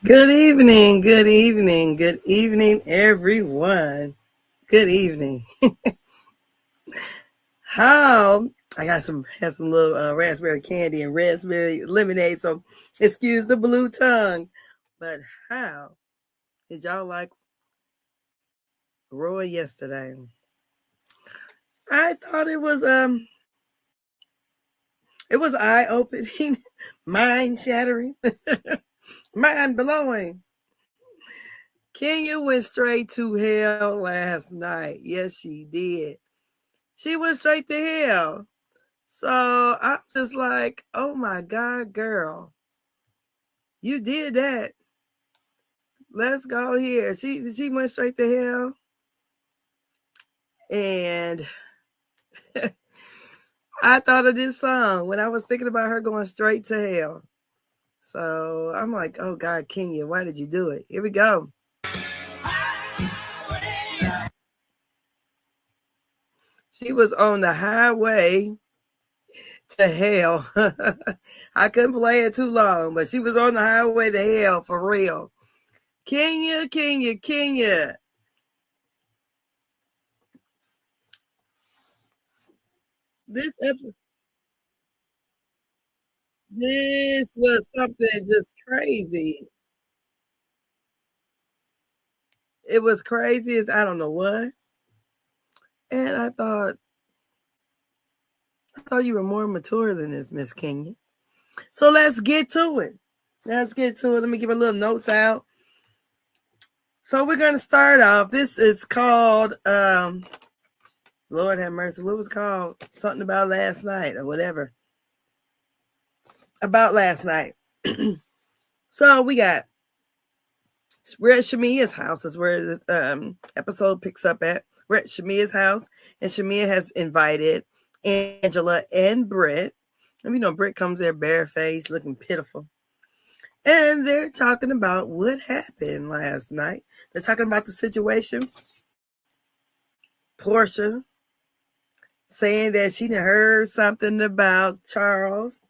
Good evening, good evening, good evening, everyone. Good evening. How I got some little raspberry candy and raspberry lemonade, so excuse the blue tongue. But how did y'all like RHOA yesterday? I thought it was eye opening, mind shattering, mind blowing. Kenya went straight to hell last night. Yes, she did. She went straight to hell. So I'm just like, oh my God, girl, you did that. Let's go here. She went straight to hell. And I thought of this song when I was thinking about her going straight to hell. So I'm like, oh God, Kenya, why did you do it? Here we go. She was on the highway to hell. I couldn't play it too long, but she was on the highway to hell for real. Kenya, Kenya, Kenya. This episode, this was something just crazy. It was crazy as I don't know what. And I thought you were more mature than this, Miss Kenya. So let's get to it. Let's get to it. Let me give a little notes out. So we're gonna start off. This is called Lord have mercy. What was it called? Something about last night or whatever. About last night. So we got we're at Shamia's house is where the episode picks up at. We're at Shamia's house, and Shamia has invited Angela and Brit. And you know, Brit comes there barefaced, looking pitiful. And they're talking about what happened last night. They're talking about the situation. Porsha saying that she heard something about Charles.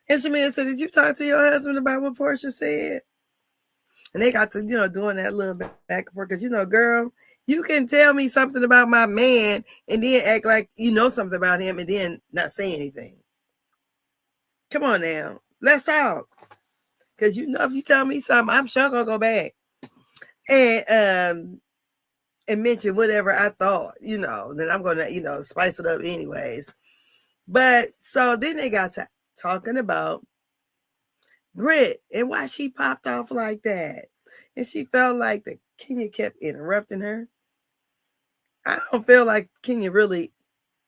And Shamia said, did you talk to your husband about what Porsha said? And they got to, doing that little bit back and forth. Because, girl, you can tell me something about my man and then act like you know something about him and then not say anything. Come on now. Let's talk. Because, if you tell me something, I'm sure going to go back and mention whatever I thought, then I'm going to, spice it up anyways. But so then they got to talking about Brit and why she popped off like that. And she felt like the Kenya kept interrupting her. I don't feel like Kenya really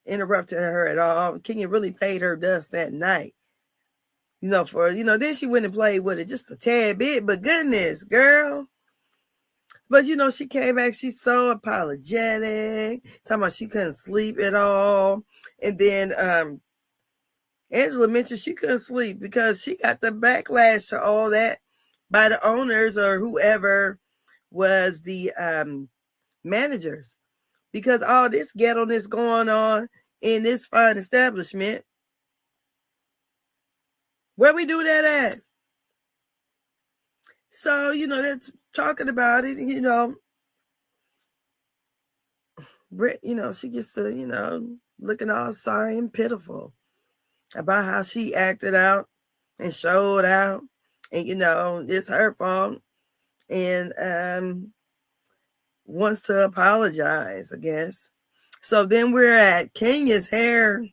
interrupted her at all. Kenya really paid her dust that night. Then she went and played with it just a tad bit, but goodness, girl. But she came back, she's so apologetic, talking about she couldn't sleep at all. And then Angela mentioned she couldn't sleep because she got the backlash to all that by the owners or whoever was the managers. Because all this ghetto-ness going on in this fine establishment, where we do that at? So, they're talking about it, Brit, she gets to, looking all sorry and pitiful about how she acted out and showed out. And, it's her fault. And wants to apologize, I guess. So then we're at Kenya's hair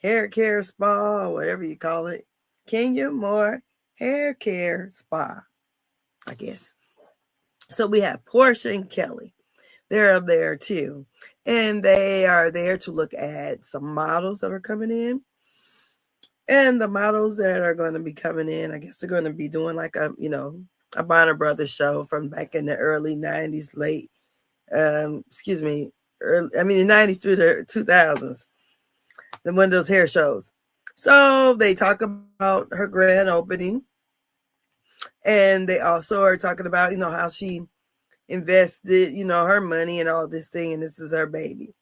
care spa, or whatever you call it. Kenya Moore Hair Care Spa, I guess. So we have Porsha and Kelly. They're there too. And they are there to look at some models that are coming in. And the models that are going to be coming in, I guess they're going to be doing like a Bonner Brothers show from back in the early 90s, the 90s through the 2000s, the one of those hair shows. So they talk about her grand opening. And they also are talking about, how she invested, her money and all this thing, and this is her baby.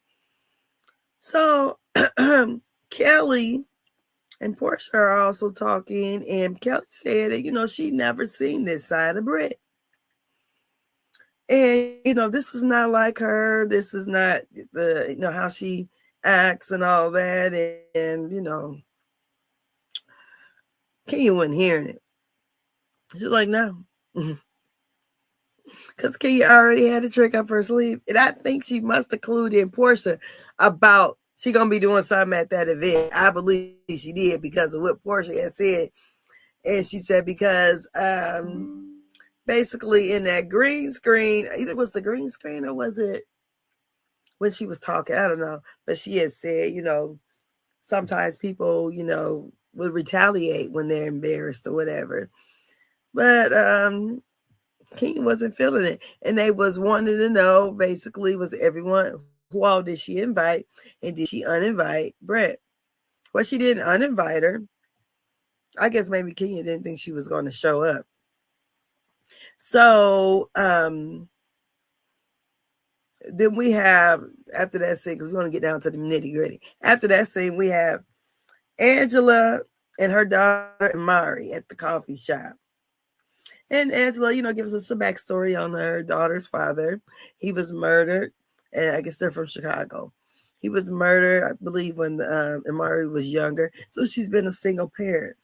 So Kelly and Porsha are also talking, and Kelly said that, she never seen this side of Brit. And, this is not like her. This is not how she acts and all that. And Kenya wasn't hearing it. She's like, no. Because Kenya already had a trick up her sleeve. And I think she must have clued in Porsha about she going to be doing something at that event. I believe she did because of what Porsha had said. And she said because basically in that green screen, either was the green screen or was it when she was talking? I don't know. But she had said, sometimes people, would retaliate when they're embarrassed or whatever. But King wasn't feeling it. And they was wanting to know, basically, was everyone, who all did she invite? And did she uninvite Brit? Well, she didn't uninvite her. I guess maybe Kenya didn't think she was going to show up. So then we have, after that scene, because we're going to get down to the nitty gritty. After that scene, we have Angela and her daughter Mari at the coffee shop. And Angela, gives us a backstory on her daughter's father. He was murdered, and I guess they're from Chicago. He was murdered, I believe, when Mari was younger. So she's been a single parent.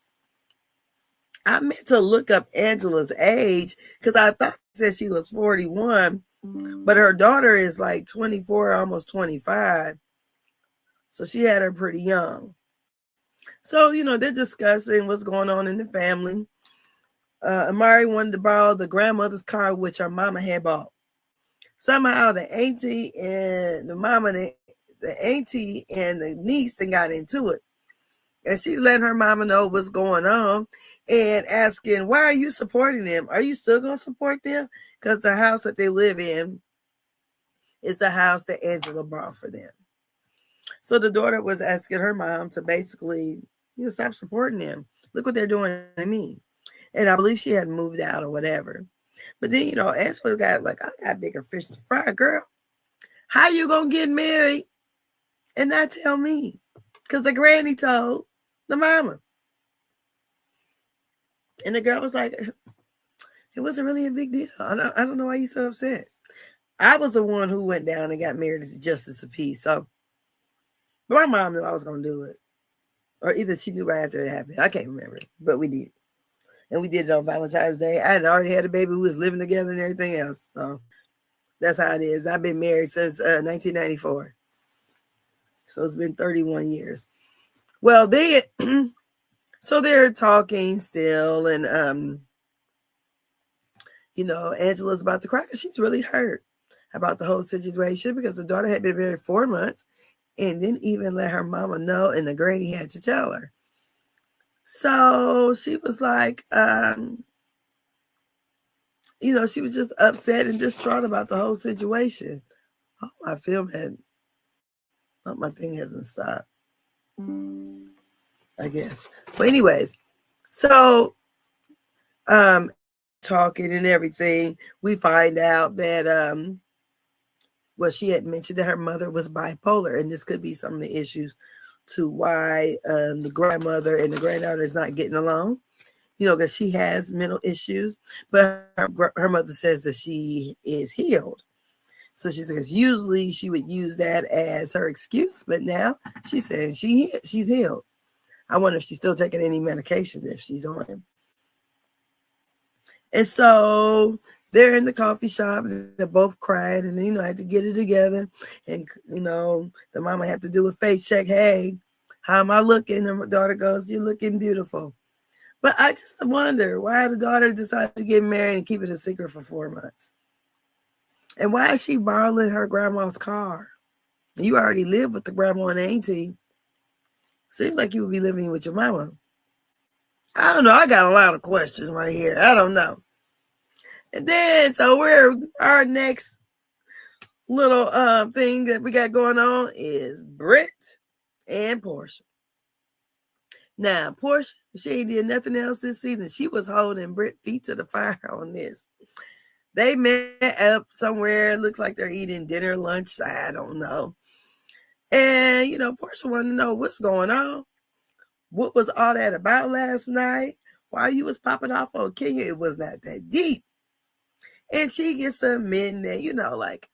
I meant to look up Angela's age because I thought it said she was 41, but her daughter is like 24, almost 25. So she had her pretty young. So, they're discussing what's going on in the family. Amari wanted to borrow the grandmother's car, which her mama had bought. Somehow the auntie and the auntie and the niece then got into it. And she's letting her mama know what's going on and asking, why are you supporting them? Are you still going to support them? Because the house that they live in is the house that Angela bought for them. So the daughter was asking her mom to basically, stop supporting them. Look what they're doing to me. And I believe she had moved out or whatever. But then, Angela got like, I got bigger fish to fry, girl. How you going to get married and not tell me? Because the granny told the mama. And the girl was like, it wasn't really a big deal. I don't know why you're so upset. I was the one who went down and got married as justice of peace. So, but my mom knew I was going to do it. Or either she knew right after it happened. I can't remember. But we did. And we did it on Valentine's Day. I had already had a baby who was living together and everything else. So that's how it is. I've been married since 1994. So it's been 31 years. Well, so they're talking still. And, Angela's about to cry because she's really hurt about the whole situation because her daughter had been married 4 months and didn't even let her mama know. And the granny had to tell her. So she was like, she was just upset and distraught about the whole situation. Oh, my thing hasn't stopped, I guess. But anyways, so talking and everything, we find out that she had mentioned that her mother was bipolar, and this could be some of the issues to why the grandmother and the granddaughter is not getting along. Because she has mental issues, but her mother says that she is healed. So she says usually she would use that as her excuse, but now she says she's healed. I wonder if she's still taking any medication if she's on it. And so they're in the coffee shop and they're both crying and, had to get it together. And, the mama had to do a face check. Hey, how am I looking? And her daughter goes, you're looking beautiful. But I just wonder why the daughter decided to get married and keep it a secret for 4 months. And why is she borrowing her grandma's car? You already live with the grandma and auntie. Seems like you would be living with your mama. I don't know. I got a lot of questions right here. I don't know. And then, so our next little thing that we got going on is Brit and Porsha. Now, Porsha, she ain't did nothing else this season. She was holding Brit feet to the fire on this. They met up somewhere. It looks like they're eating dinner, lunch. I don't know. And, Porsha wanted to know what's going on. what was all that about last night? Why you was popping off on Kenya? It was not that deep. And she gets to admitting that, you know, like,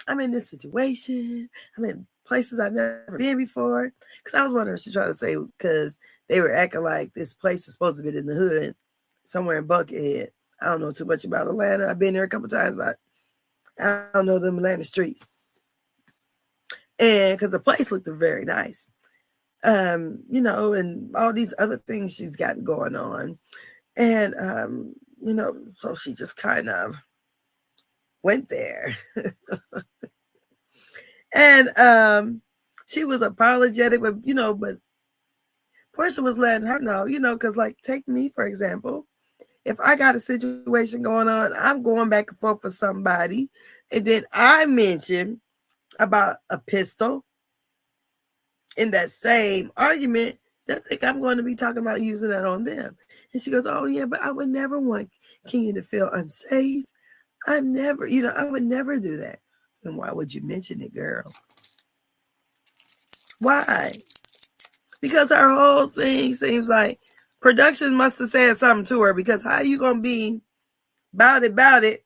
I'm in this situation. I'm in places I've never been before. Because I was wondering what she's trying to say, because they were acting like this place is supposed to be in the hood, somewhere in Buckhead. I don't know too much about Atlanta. I've been there a couple times, but I don't know them Atlanta streets. And because the place looked very nice. You know, and all these other things she's got going on. And, you know, so she just kind of went there. And she was apologetic, but, you know, but Porsha was letting her know, you know, because, like, take me, for example. If I got a situation going on, I'm going back and forth with somebody, and then I mention about a pistol in that same argument, they think I'm going to be talking about using that on them. And she goes, oh, yeah, but I would never want Kenya to feel unsafe. I would never do that. And why would you mention it, girl? Why? Because her whole thing seems like production must have said something to her, because how you going to be about it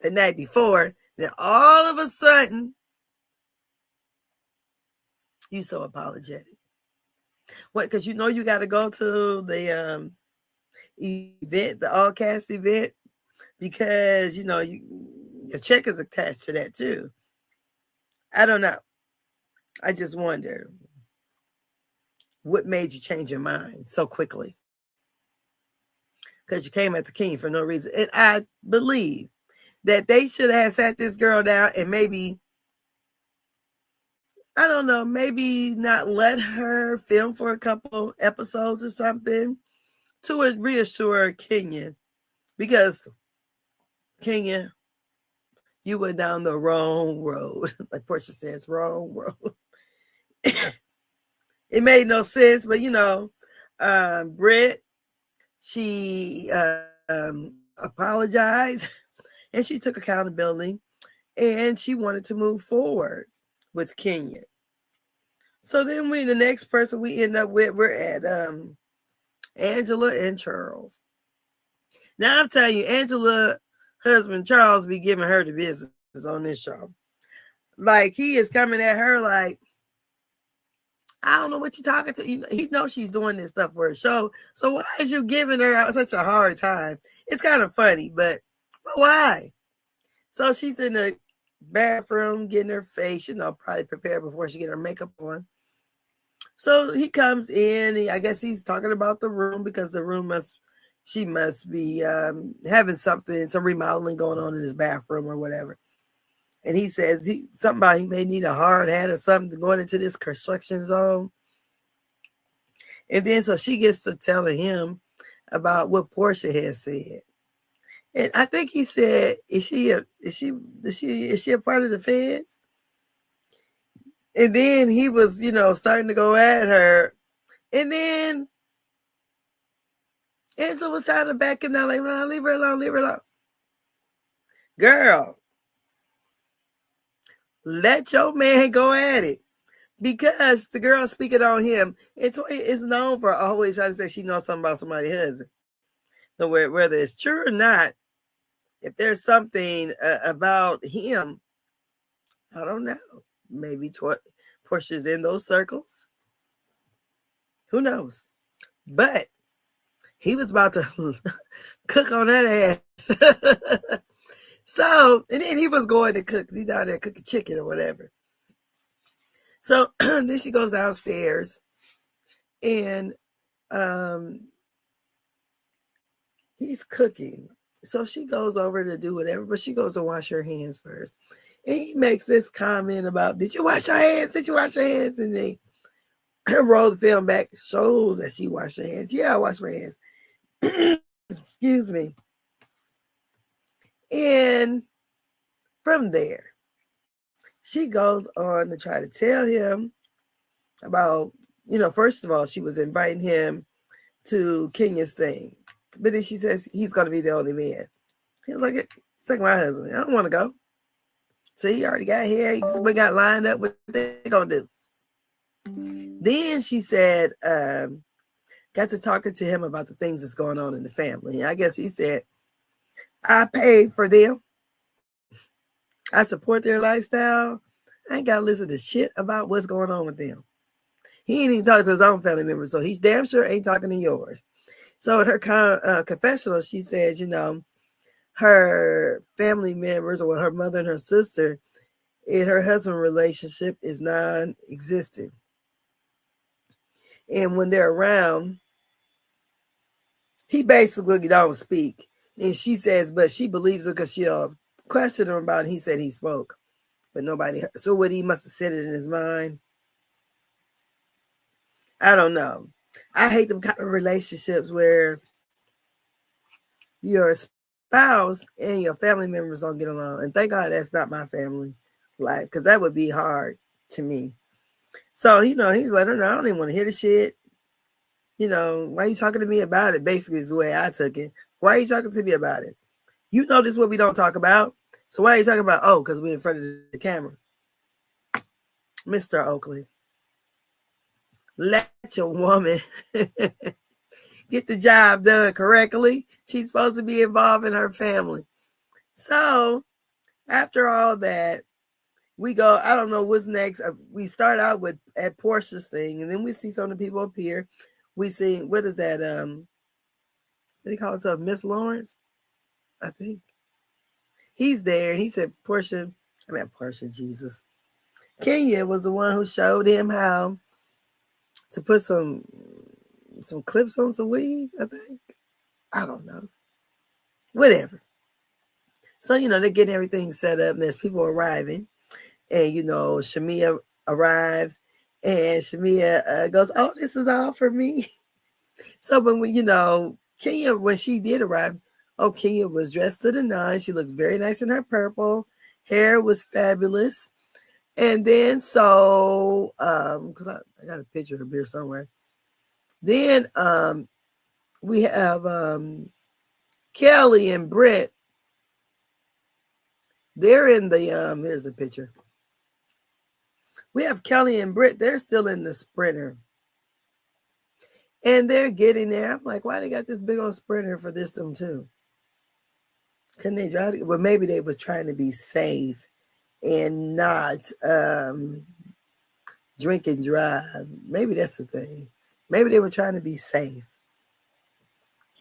the night before, then all of a sudden, you so apologetic. What? Because you know you got to go to the event, the all cast event, because, you know, your check is attached to that too. I don't know. I just wonder what made you change your mind so quickly, because you came at the king for no reason. And I believe that they should have sat this girl down and maybe, I don't know, maybe not let her film for a couple episodes or something to reassure Kenya, because Kenya, you went down the wrong road. Like Porsha says, wrong road. It made no sense, but, you know, Brit, she apologized and she took accountability, and she wanted to move forward with Kenya. So then the next person we end up with, we're at Angela and Charles. Now I'm telling you, Angela husband Charles be giving her the business on this show. Like, he is coming at her like, I don't know what you're talking to. He knows she's doing this stuff for a show. So why is you giving her such a hard time? It's kind of funny, but why? So she's in the bathroom getting her face, you know, probably prepared before she get her makeup on. So he comes in. I guess he's talking about the room, because the room she must be having some remodeling going on in his bathroom or whatever. And he says something about he may need a hard hat or something going into this construction zone. And then so she gets to telling him about what Porsha has said. And I think he said, is she a part of the feds? And then he was, you know, starting to go at her. And then Angela was trying to back him down, like, no, leave her alone, leave her alone. Girl, let your man go at it, because the girl speaking on him, and Toya is known for always trying to say she knows something about somebody's husband. So whether it's true or not, if there's something about him, I don't know. Maybe Porsha's in those circles. Who knows? But he was about to cook on that ass. So, and then he was going to cook. He's down there cooking chicken or whatever. So then she goes downstairs, and he's cooking. So she goes over to do whatever, but she goes to wash her hands first. And he makes this comment about, did you wash your hands? Did you wash your hands? And they roll the film back, shows that she washed her hands. Yeah, I washed my hands. Excuse me. And from there, she goes on to try to tell him about, you know, first of all, she was inviting him to Kenya's thing. But then she says he's going to be the only man. He was like, it's like my husband. I don't want to go. So he already got here. He just got lined up. What they going to do? Then she said, got to talking to him about the things that's going on in the family. I guess he said, I pay for them. I support their lifestyle. I ain't got to listen to shit about what's going on with them. He ain't even talking to his own family members, so he's damn sure ain't talking to yours. So in her confessional, she says, her family members, or her mother and her sister, and her husband relationship is non-existent. And when they're around, he basically don't speak. And she says, but she believes it because she'll question him about it. He said he spoke, but nobody heard. So what, he must have said it in his mind. I don't know. I hate them kind of relationships where your spouse and your family members don't get along. And thank God that's not my family life, because that would be hard to me. So, he's like, no, I don't even want to hear the shit. Why are you talking to me about it? Basically is the way I took it. Why are you talking to me about it? You know this is what we don't talk about. So why are you talking about, because we're in front of the camera? Mr. Oakley, let your woman get the job done correctly. She's supposed to be involved in her family. So after all that, we go, I don't know what's next. We start out at Porsha's thing, and then we see some of the people up here. We see, what is that? What do you call himself? Miss Lawrence, I think. He's there, and he said Porsha, Jesus. Kenya was the one who showed him how to put some clips on some weave, I think. I don't know. Whatever. So, they're getting everything set up, and there's people arriving. And, Shamia arrives, and Shamia goes, oh, this is all for me. So when, Kenya, when she did arrive, Kenya was dressed to the nines. She looked very nice in her purple. Hair was fabulous. And then so, because I got a picture of her somewhere. Then we have Kelly and Brit. They're in the, here's a picture. We have Kelly and Brit. They're still in the Sprinter. And they're getting there. I'm like, why they got this big old Sprinter for them too? Couldn't they drive it? Well, maybe they were trying to be safe and not drink and drive. Maybe that's the thing. Maybe they were trying to be safe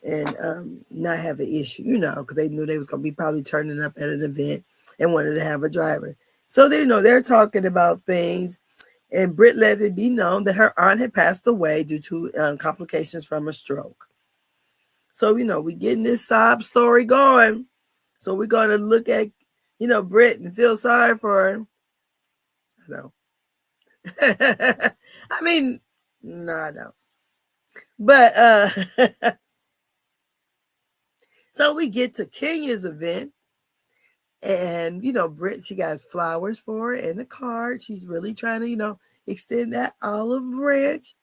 and not have an issue, because they knew they was going to be probably turning up at an event and wanted to have a driver. So they're talking about things, and Brit let it be known that her aunt had passed away due to complications from a stroke. So, we getting this sob story going. So we're going to look at, Brit and feel sorry for her. I know. I mean, no, I don't. But so we get to Kenya's event, and Brit, she got flowers for her and a card. She's really trying to, extend that olive branch.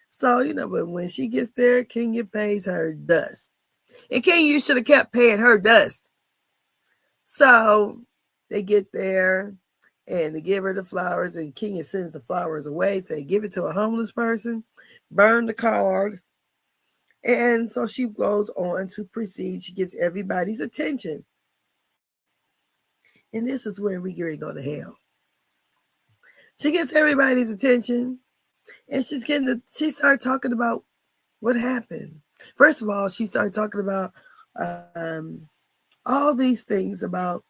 So, but when she gets there, Kenya pays her dust. And Kenya, you should have kept paying her dust. So they get there and they give her the flowers, and Kenya sends the flowers away, say, give it to a homeless person, burn the card. And so she goes on to proceed. She gets everybody's attention. And this is where we get ready to go to hell. She gets everybody's attention, and she started talking about what happened. First of all, she started talking about all these things about,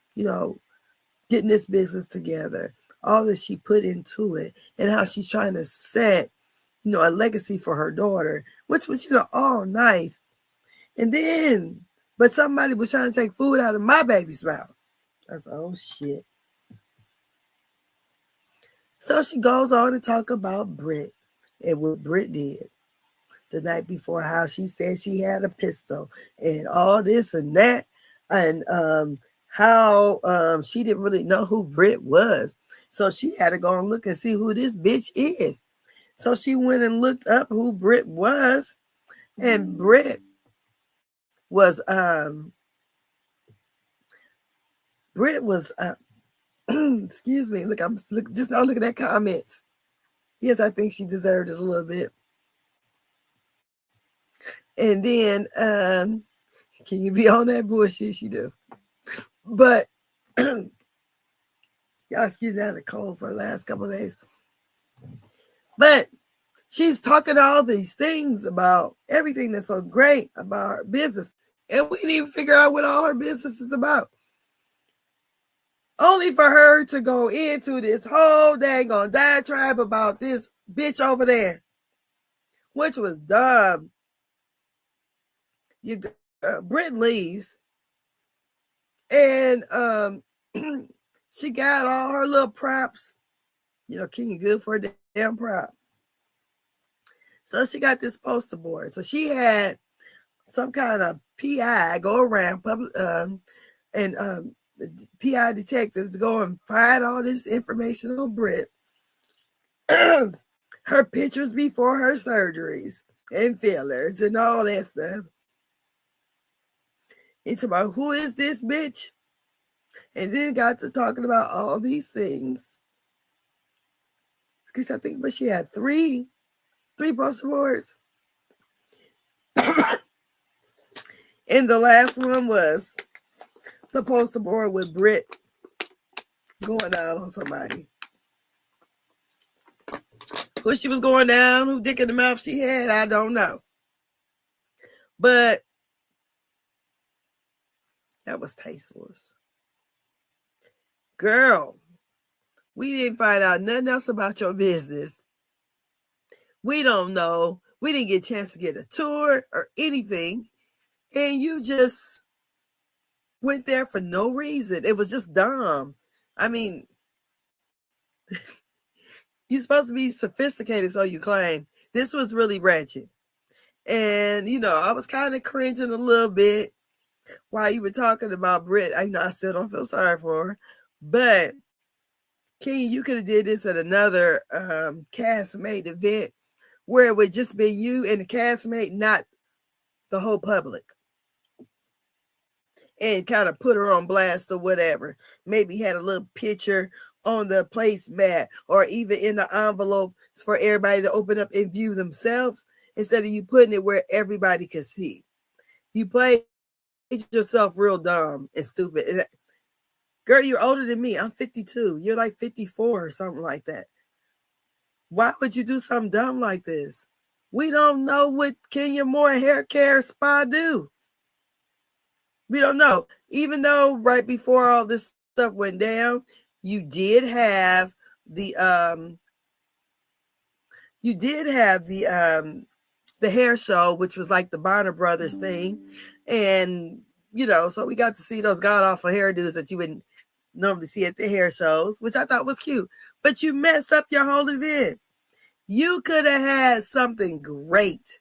getting this business together, all that she put into it, and how she's trying to set, a legacy for her daughter, which was, all nice. And then, but somebody was trying to take food out of my baby's mouth. I said, oh, shit. So she goes on to talk about Brit and what Brit did the night before, how she said she had a pistol and all this and that. And how she didn't really know who Brit was. So she had to go and look and see who this bitch is. So she went and looked up who Brit was. And Brit was excuse me, look, I'm just now looking at comments. Yes, I think she deserved it a little bit. And then, can you be on that bullshit? She do. But, y'all excuse me, I had a cold for the last couple of days. But she's talking all these things about everything that's so great about her business. And we didn't even figure out what all her business is about. Only for her to go into this whole dang on diatribe about this bitch over there, which was dumb. Brit leaves, and she got all her little props. You know, Kenya good for a damn prop. So she got this poster board. So she had some kind of PI go around public and PI detectives go and find all this information on Brit. Her pictures before her surgeries and fillers and all that stuff. It's about who is this bitch? And then got to talking about all these things. Because I think, but she had three poster boards. And the last one was the poster board with Brit going down on somebody. Who she was going down, who dick in the mouth she had, I don't know. But that was tasteless. Girl, we didn't find out nothing else about your business. We don't know. We didn't get a chance to get a tour or anything. And you just went there for no reason. It was just dumb. I mean, you're supposed to be sophisticated, so you claim. This was really ratchet. And, you know, I was kind of cringing a little bit while you were talking about Brit. I still don't feel sorry for her. But, King, you could have did this at another castmate event where it would just be you and the castmate, not the whole public. And kind of put her on blast or whatever. Maybe had a little picture on the placemat or even in the envelope for everybody to open up and view themselves instead of you putting it where everybody could see. You played yourself real dumb and stupid. And, girl, you're older than me. I'm 52. You're like 54 or something like that. Why would you do something dumb like this? We don't know what Kenya Moore Hair Care Spa do. We don't know. Even though right before all this stuff went down, you did have the hair show, which was like the Bonner Brothers thing. And, you know, so we got to see those god awful hairdos that you wouldn't normally see at the hair shows, which I thought was cute. But you messed up your whole event. You could have had something great.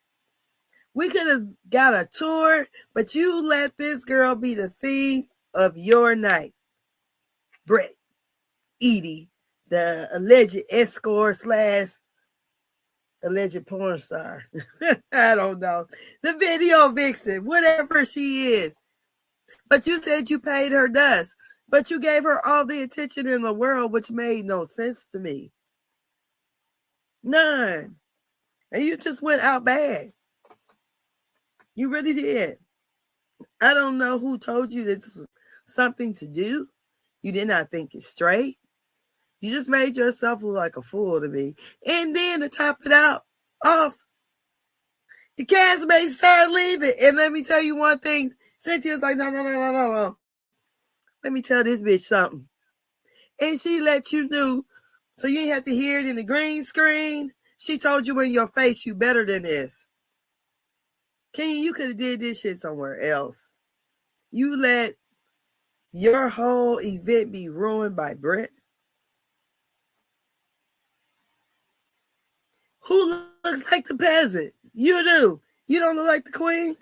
We could have got a tour, but you let this girl be the theme of your night. Brit, Edie, the alleged escort / alleged porn star. I don't know. The video vixen, whatever she is. But you said you paid her dust. But you gave her all the attention in the world, which made no sense to me. None. And you just went out bad. You really did. I don't know who told you this was something to do. You did not think it straight. You just made yourself look like a fool to me. And then to top it off, the castmates started leaving. And let me tell you one thing. Cynthia's like, no. Let me tell this bitch something. And she let you know, so you didn't have to hear it in the green screen. She told you in your face, you better than this. King, you could have did this shit somewhere else. You let your whole event be ruined by Brit. Who looks like the peasant? You do. You don't look like the queen?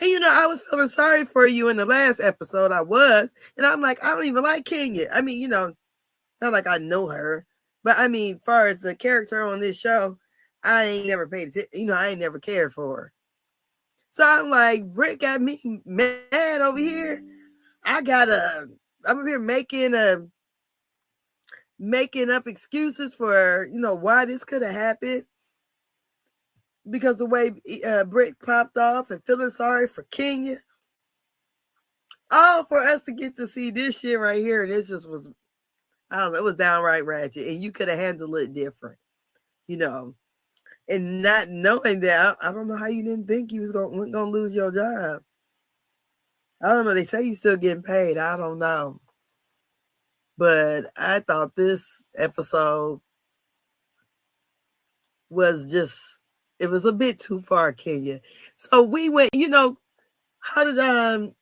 And you know, I was feeling sorry for you in the last episode. I was. And I'm like, I don't even like Kenya. I mean, you know, not like I know her. But I mean, as far as the character on this show, I ain't never paid attention. You know, I ain't never cared for her. So I'm like, Brit got me mad over here. I'm over here making making up excuses for, why this could have happened. Because the way Brit popped off and feeling sorry for Kenya. All for us to get to see this shit right here. And it just was, I don't know, it was downright ratchet. And you could have handled it different, And not knowing that, I don't know how you didn't think you was going to lose your job. I don't know. They say you still getting paid. I don't know. But I thought this episode was just, it was a bit too far, Kenya. So we went, how did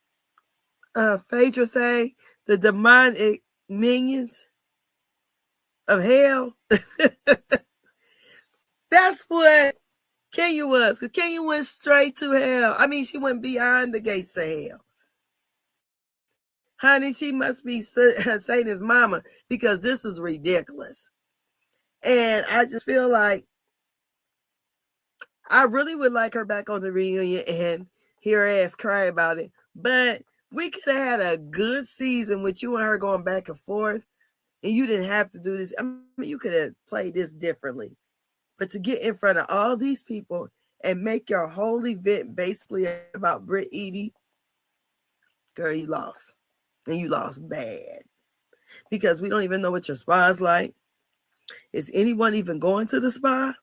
Phaedra say? The demonic minions of hell. That's what Kenya was. Because Kenya went straight to hell. I mean, she went beyond the gates of hell. Honey, she must be Satan's mama, because this is ridiculous. And I just feel like I really would like her back on the reunion and hear her ass cry about it. But we could have had a good season with you and her going back and forth, and you didn't have to do this. I mean, you could have played this differently. But to get in front of all these people and make your whole event basically about Brit Edie, girl, you lost. And you lost bad. Because we don't even know what your spa is like. Is anyone even going to the spa?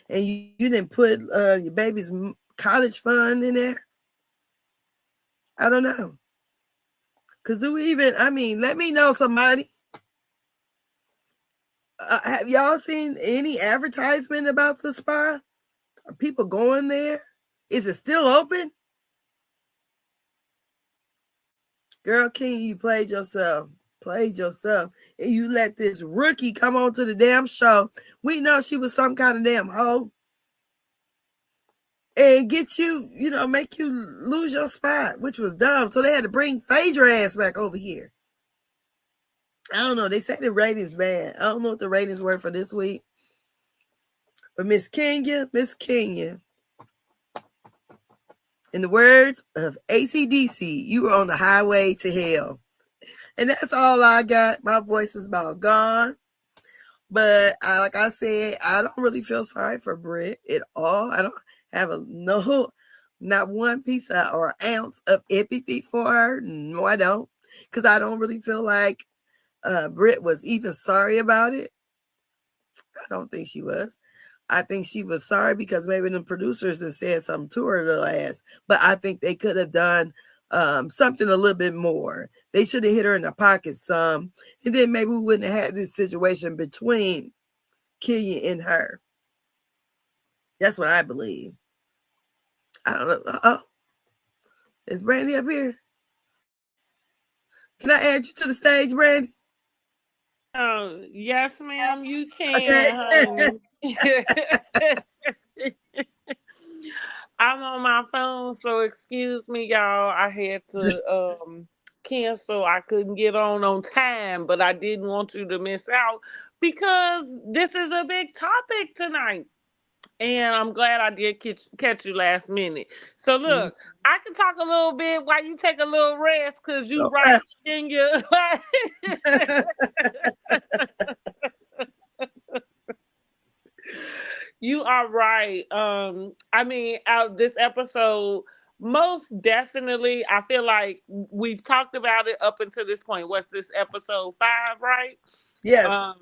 And you didn't put your baby's college fund in there? I don't know. Because do we even, let me know, somebody. Have y'all seen any advertisement about the spa? Are people going there? Is it still open? Girl, King, you played yourself. Played yourself. And you let this rookie come on to the damn show. We know she was some kind of damn hoe. And get you, make you lose your spot, which was dumb. So they had to bring Phaedra ass back over here. I don't know. They say the ratings bad. I don't know what the ratings were for this week. But Miss Kenya, in the words of AC/DC, you were on the highway to hell. And that's all I got. My voice is about gone. But like I said, I don't really feel sorry for Brit at all. I don't have not one piece of, or ounce of empathy for her. No, I don't. Because I don't really feel like Brit was even sorry about it. I don't think she was. I think she was sorry because maybe the producers had said something to her little ass. But I think they could have done something a little bit more. They should have hit her in the pocket some. And then maybe we wouldn't have had this situation between Kenya and her. That's what I believe. I don't know. Oh, is Brandy up here? Can I add you to the stage, Brandy? Oh, yes, ma'am, you can. Okay. I'm on my phone, so excuse me, y'all. I had to cancel. I couldn't get on time, but I didn't want you to miss out because this is a big topic tonight. And I'm glad I did catch you last minute. So look, I can talk a little bit while you take a little rest because you right in your You are right. Out this episode, most definitely, I feel like we've talked about it up until this point. What's this, episode 5, right? Yes.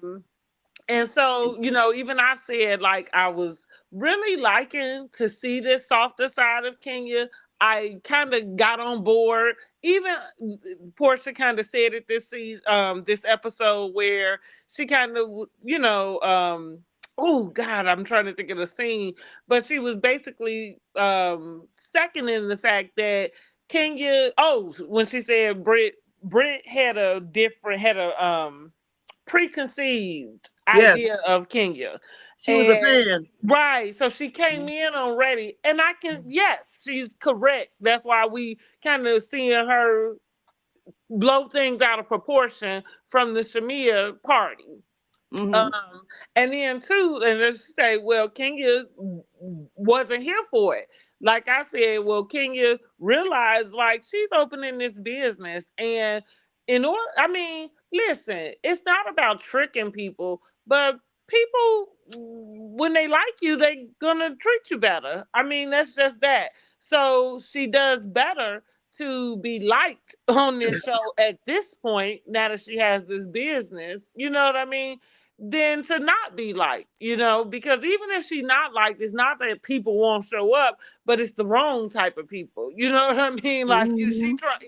And so, even I said, like, I was really liking to see this softer side of Kenya. I kind of got on board. Even Porsha kind of said it this episode where she kind of, oh God, I'm trying to think of the scene, but she was basically seconding the fact that Kenya. Oh, when she said Brit had a preconceived idea of Kenya. She was a fan. Right. So she came in already. And yes, she's correct. That's why we kind of seeing her blow things out of proportion from the Shamia party. And then too, and let's say, well, Kenya wasn't here for it. Like I said, well, Kenya realized like she's opening this business, and in order, listen, it's not about tricking people, but people, when they like you, they gonna treat you better. I mean, that's just that. So she does better to be liked on this show at this point, now that she has this business, you know what I mean? Than to not be liked, because even if she's not liked, it's not that people won't show up, but it's the wrong type of people. You know what I mean? Like she Mhm. try,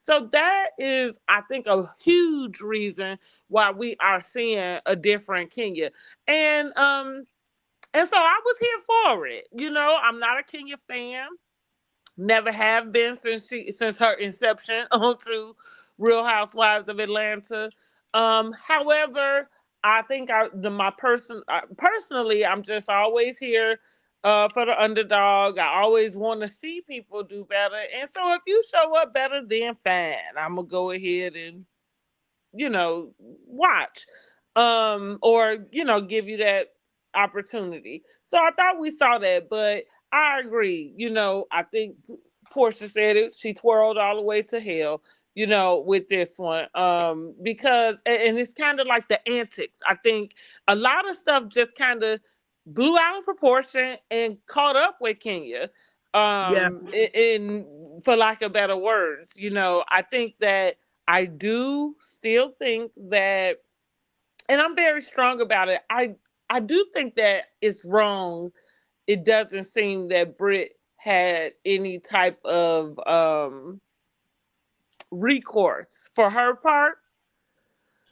so that is, I think, a huge reason why we are seeing a different Kenya. And so I was here for it. I'm not a Kenya fan. Never have been since her inception onto Real Housewives of Atlanta. However, I think personally, I'm just always here for the underdog. I always want to see people do better, and so if you show up better, then fine. I'm gonna go ahead and watch, or give you that opportunity. So I thought we saw that, but I agree. I think Porsha said it. She twirled all the way to hell. With this one, because and it's kind of like the antics. I think a lot of stuff just kind of blew out of proportion and caught up with Kenya. Yeah. In for lack of better words, I think that I do still think that, and I'm very strong about it. I do think that it's wrong. It doesn't seem that Brit had any type of recourse for her part,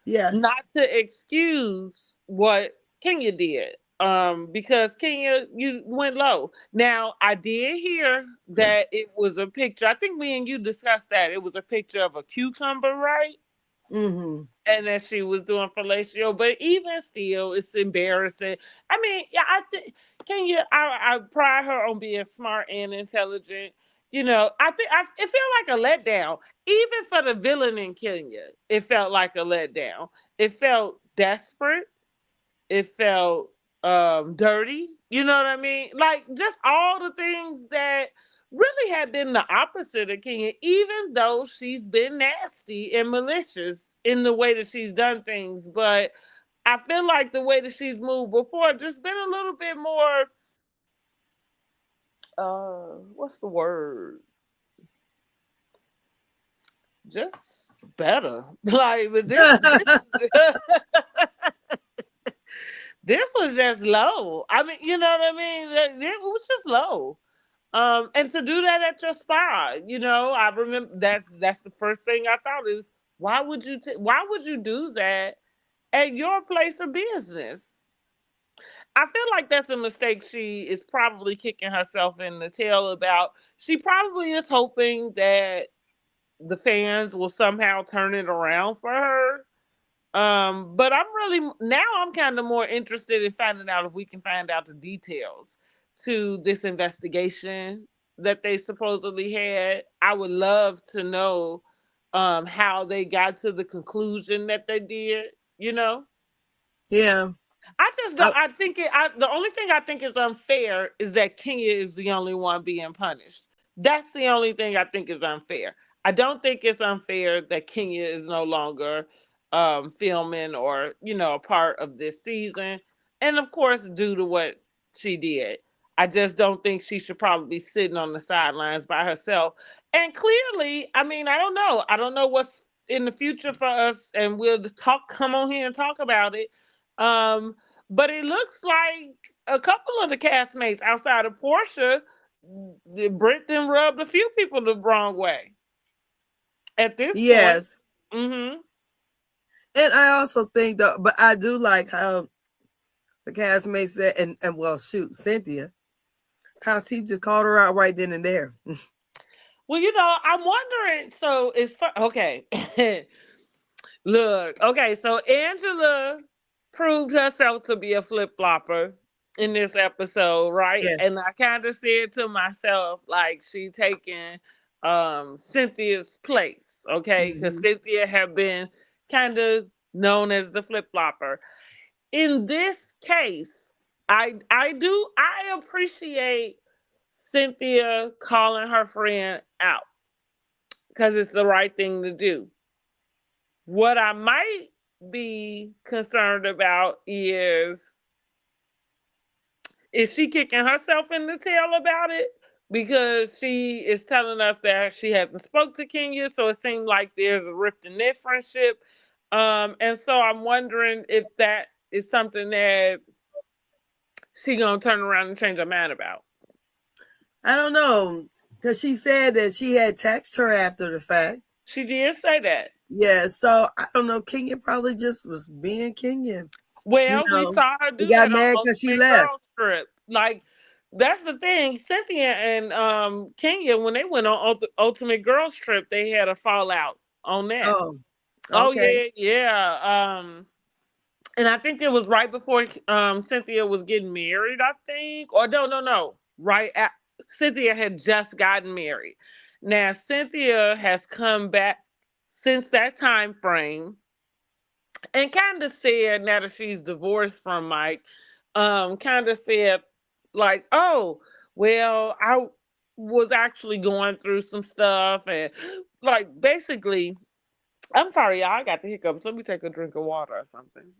Yes. not to excuse what Kenya did. Because Kenya, you went low. Now I did hear that it was a picture. I think me and you discussed that. It was a picture of a cucumber, right? Hmm. And that she was doing fellatio, but even still, it's embarrassing. I mean, yeah, Kenya, I pride her on being smart and intelligent. I think it felt like a letdown, even for the villain in Kenya. It felt like a letdown. It felt desperate. It felt dirty. You know what I mean? Like just all the things that really had been the opposite of Kenya, even though she's been nasty and malicious in the way that she's done things. But I feel like the way that she's moved before just been a little bit more what's the word? Just better. Like but this was just low. I mean, you know what I mean? It was just low. And to do that at your spa, I remember that's the first thing I thought is why would you do that at your place of business? I feel like that's a mistake she is probably kicking herself in the tail about. She probably is hoping that the fans will somehow turn it around for her. But I'm kind of more interested in finding out if we can find out the details to this investigation that they supposedly had. I would love to know how they got to the conclusion that they did, you know? Yeah. I just don't. I, I think the only thing I think is unfair is that Kenya is the only one being punished. That's the only thing I think is unfair. I don't think it's unfair that Kenya is no longer filming or a part of this season, and of course due to what she did. I just don't think she should probably be sitting on the sidelines by herself. And clearly, I mean, I don't know. I don't know what's in the future for us, and we'll just come on here and talk about it. Um, but it looks like a couple of the castmates outside of Porsha, the Brit then rubbed a few people the wrong way at this point. yes. Mm-hmm. And I also think that, but I do like how the castmate said, and well, shoot, Cynthia, how she just called her out right then and there. Well, I'm wondering. So okay. Look, okay. So Angela proved herself to be a flip flopper in this episode, right? Yes. And I kind of said to myself, like, she taking Cynthia's place, okay? Because Hmm. Cynthia had been kind of known as the flip flopper. In this case, I appreciate Cynthia calling her friend out because it's the right thing to do. What I might be concerned about is she kicking herself in the tail about it? Because she is telling us that she hasn't spoke to Kenya, so it seemed like there's a rift in their friendship. And so I'm wondering if that is something that she gonna turn around and change her mind about. I don't know, because she said that she had texted her after the fact. She did say that. Yeah, so I don't know. Kenya probably just was being Kenya. Well, we saw her He do got that on mad because she Ultimate left. Girl Trip. Like, that's the thing. Cynthia and Kenya, when they went on Ultimate Girls Trip, they had a fallout on that. Oh, Oh okay. yeah. And I think it was right before Cynthia was getting married, I think. Or no. Right at Cynthia had just gotten married. Now Cynthia has come back since that time frame and kind of said, now that she's divorced from Mike, kind of said like, oh, well, I was actually going through some stuff and like basically, I'm sorry, y'all, I got the hiccups. Let me take a drink of water or something.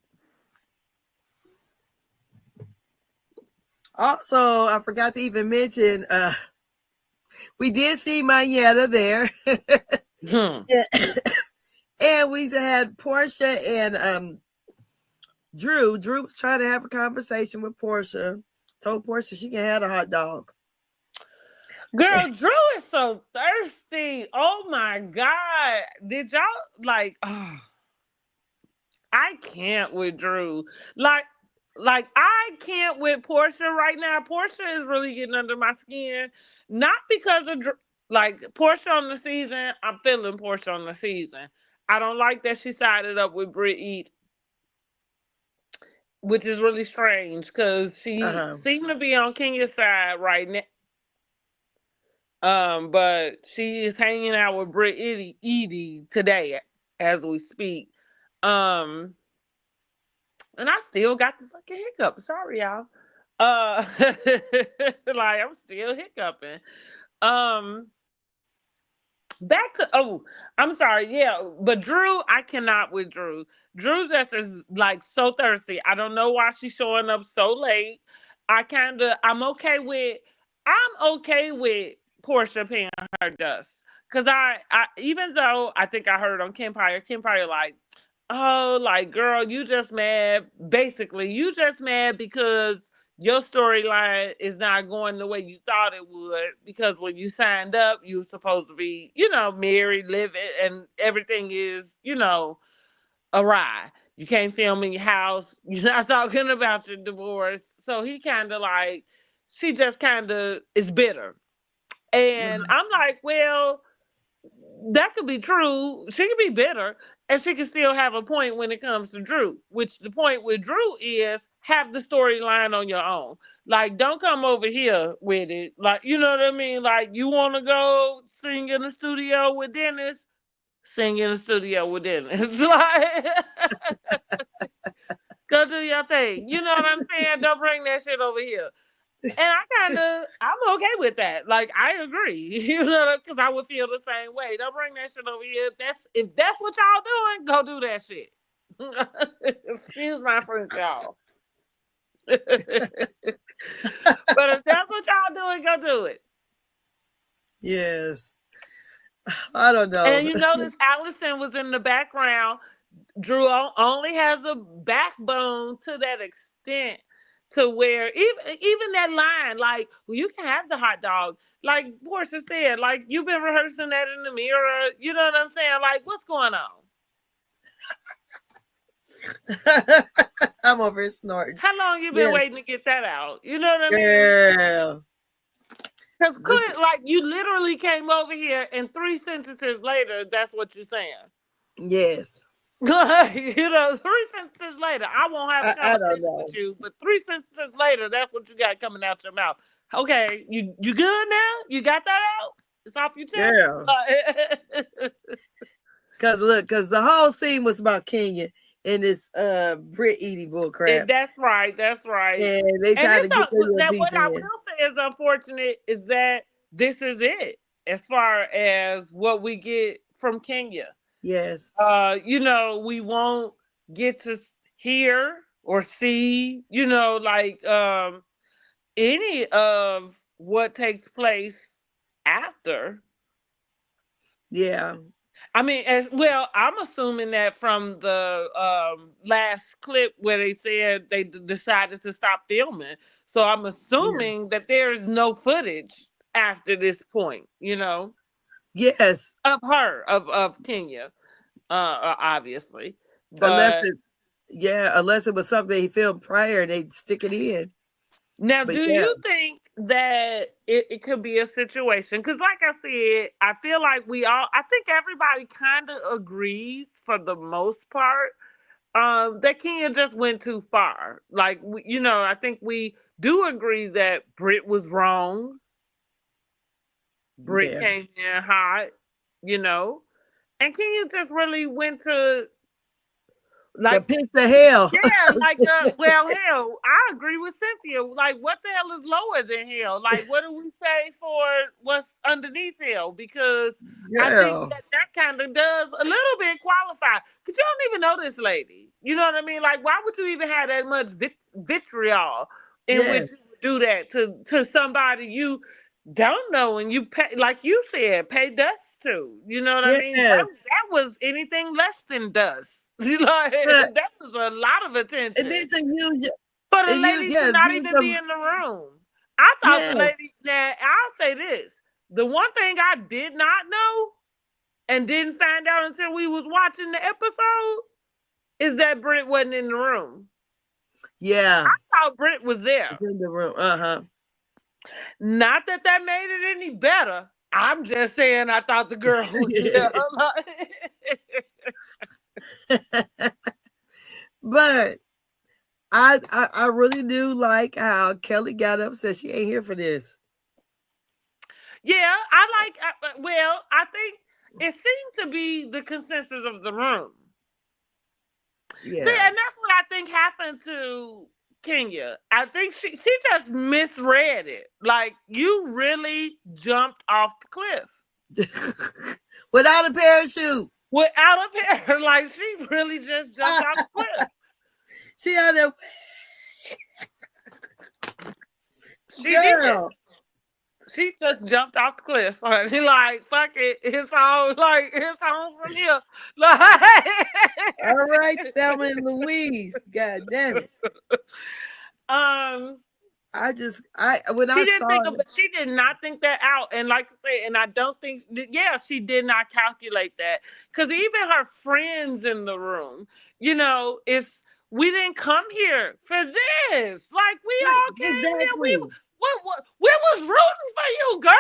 Also, I forgot to even mention, we did see Mayetta there. And we had Porsha and Drew. Drew was trying to have a conversation with Porsha. Told Porsha she can have a hot dog. Girl, Drew is so thirsty. Oh my God. Did y'all like I can't with Drew. Like I can't with Porsha right now. Porsha is really getting under my skin. Not because of like Porsha on the season. I'm feeling Porsha on the season. I don't like that she sided up with Brit, which is really strange because she seemed to be on Kenya's side right now. But she is hanging out with Brit Edie today as we speak. And I still got the fucking hiccup. Sorry, y'all. Like I'm still hiccuping. Back to I'm sorry, yeah, but Drew, I cannot with Drew. Drew just is like so thirsty. I don't know why she's showing up so late. I'm okay with Porsha paying her dust. Cause I even though I think I heard on Kim Empire like, oh, like girl, you just mad. Basically, you just mad because your storyline is not going the way you thought it would, because when you signed up, you were supposed to be, married, living, and everything is, awry. You can't film in your house. You're not talking about your divorce. So he kind of like, she just kind of is bitter. And I'm like, well, that could be true. She could be bitter and she can still have a point when it comes to Drew, which the point with Drew is have the storyline on your own. Like, don't come over here with it. Like, you know what I mean? Like, you want to go sing in the studio with Dennis? Sing in the studio with Dennis. Like, go do your thing. You know what I'm saying? Don't bring that shit over here. And I'm okay with that. Like, I agree, because I would feel the same way. Don't bring that shit over here. If that's what y'all doing, go do that shit. Excuse my French, y'all. But if that's what y'all doing, go do it. Yes. I don't know. And you notice Allison was in the background. Drew only has a backbone to that extent, to where even that line, like, well, you can have the hot dog, like Porsha said, like, you've been rehearsing that in the mirror. You know what I'm saying? Like, what's going on? I'm over here snorting. How long you been waiting to get that out? You know what I mean? Yeah. Because like, you literally came over here and 3 sentences later, that's what you're saying. Yes. 3 sentences later, I won't have a conversation with you, but 3 sentences later, that's what you got coming out your mouth. Okay, you good now? You got that out? It's off your chest? Yeah. Because the whole scene was about Kenya and this Brit eating bull crap. That's right. And they tried to get now, what I will say is unfortunate is that this is it as far as what we get from Kenya. Yes. We won't get to hear or see, like any of what takes place after. Yeah. I mean, as well, I'm assuming that from the last clip where they said they decided to stop filming. So I'm Yeah. assuming that there's no footage after this point, Yes. of her, of Kenya, obviously. Unless But it, yeah, unless it was something he filmed prior and they'd stick it in. now, But do yeah, you think that it could be a situation? Because, like I said, I feel like I think everybody kind of agrees for the most part that Kenya just went too far. Like, I think we do agree that Brit was wrong. Brit yeah. came in hot, you know, and Kenya just really went to, The like, pits of hell. yeah, like, well, hell, I agree with Cynthia. Like, what the hell is lower than hell? Like, what do we say for what's underneath hell? Because I think Girl. that kind of does a little bit qualify. Because you don't even know this lady. You know what I mean? Like, why would you even have that much vitriol in which Yes. you would do that to somebody you don't know and you pay, like you said, pay dust to? You know what I mean? That, Yes. that was anything less than dust. But That was a lot of and attention it's a huge, for the and you, lady to yes, not huge, even be in the room. I thought the yes, lady. Now I'll say this: the one thing I did not know and didn't find out until we was watching the episode is that Brit wasn't in the room. yeah. I thought Brit was there. It's in the room. Uh Not that that made it any better. I'm just saying I thought the girl was there. huh. But I really do like how Kelly got up, said she ain't here for this. Yeah, I like. Well, I think it seemed to be the consensus of the room. See, Yeah. and that's what I think happened to Kenya. I think she just misread it. Like, you really jumped off the cliff Without a parachute. without a pair. Like, she really just jumped off the cliff. She out there, She did. girl. She just jumped off the cliff. Honey. Like, fuck it. It's on from here. Like, All right, Thelma and Louise. God damn it. um, When She I didn't saw think of, it, but she did not think that out. And like I said, and I don't think, yeah, she did not calculate that. Because even her friends in the room, it's, we didn't come here for this. Like, we all came here. exactly. We was rooting for you, girl.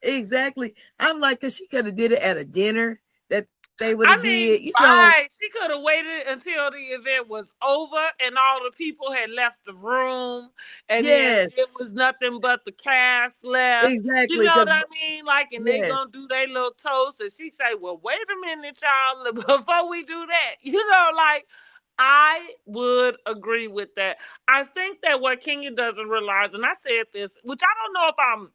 Exactly. I'm like, cause she could have did it at a dinner that they would I have mean, did, you know. right. She could have waited until the event was over and all the people had left the room, and then Yes, it was nothing but the cast left. You exactly. know what Cause I mean? Like, and they yes, gonna do their little toast, and she say, "Well, wait a minute, y'all, before we do that." Like, I would agree with that. I think that what Kenya doesn't realize, and I said this, which I don't know if I'm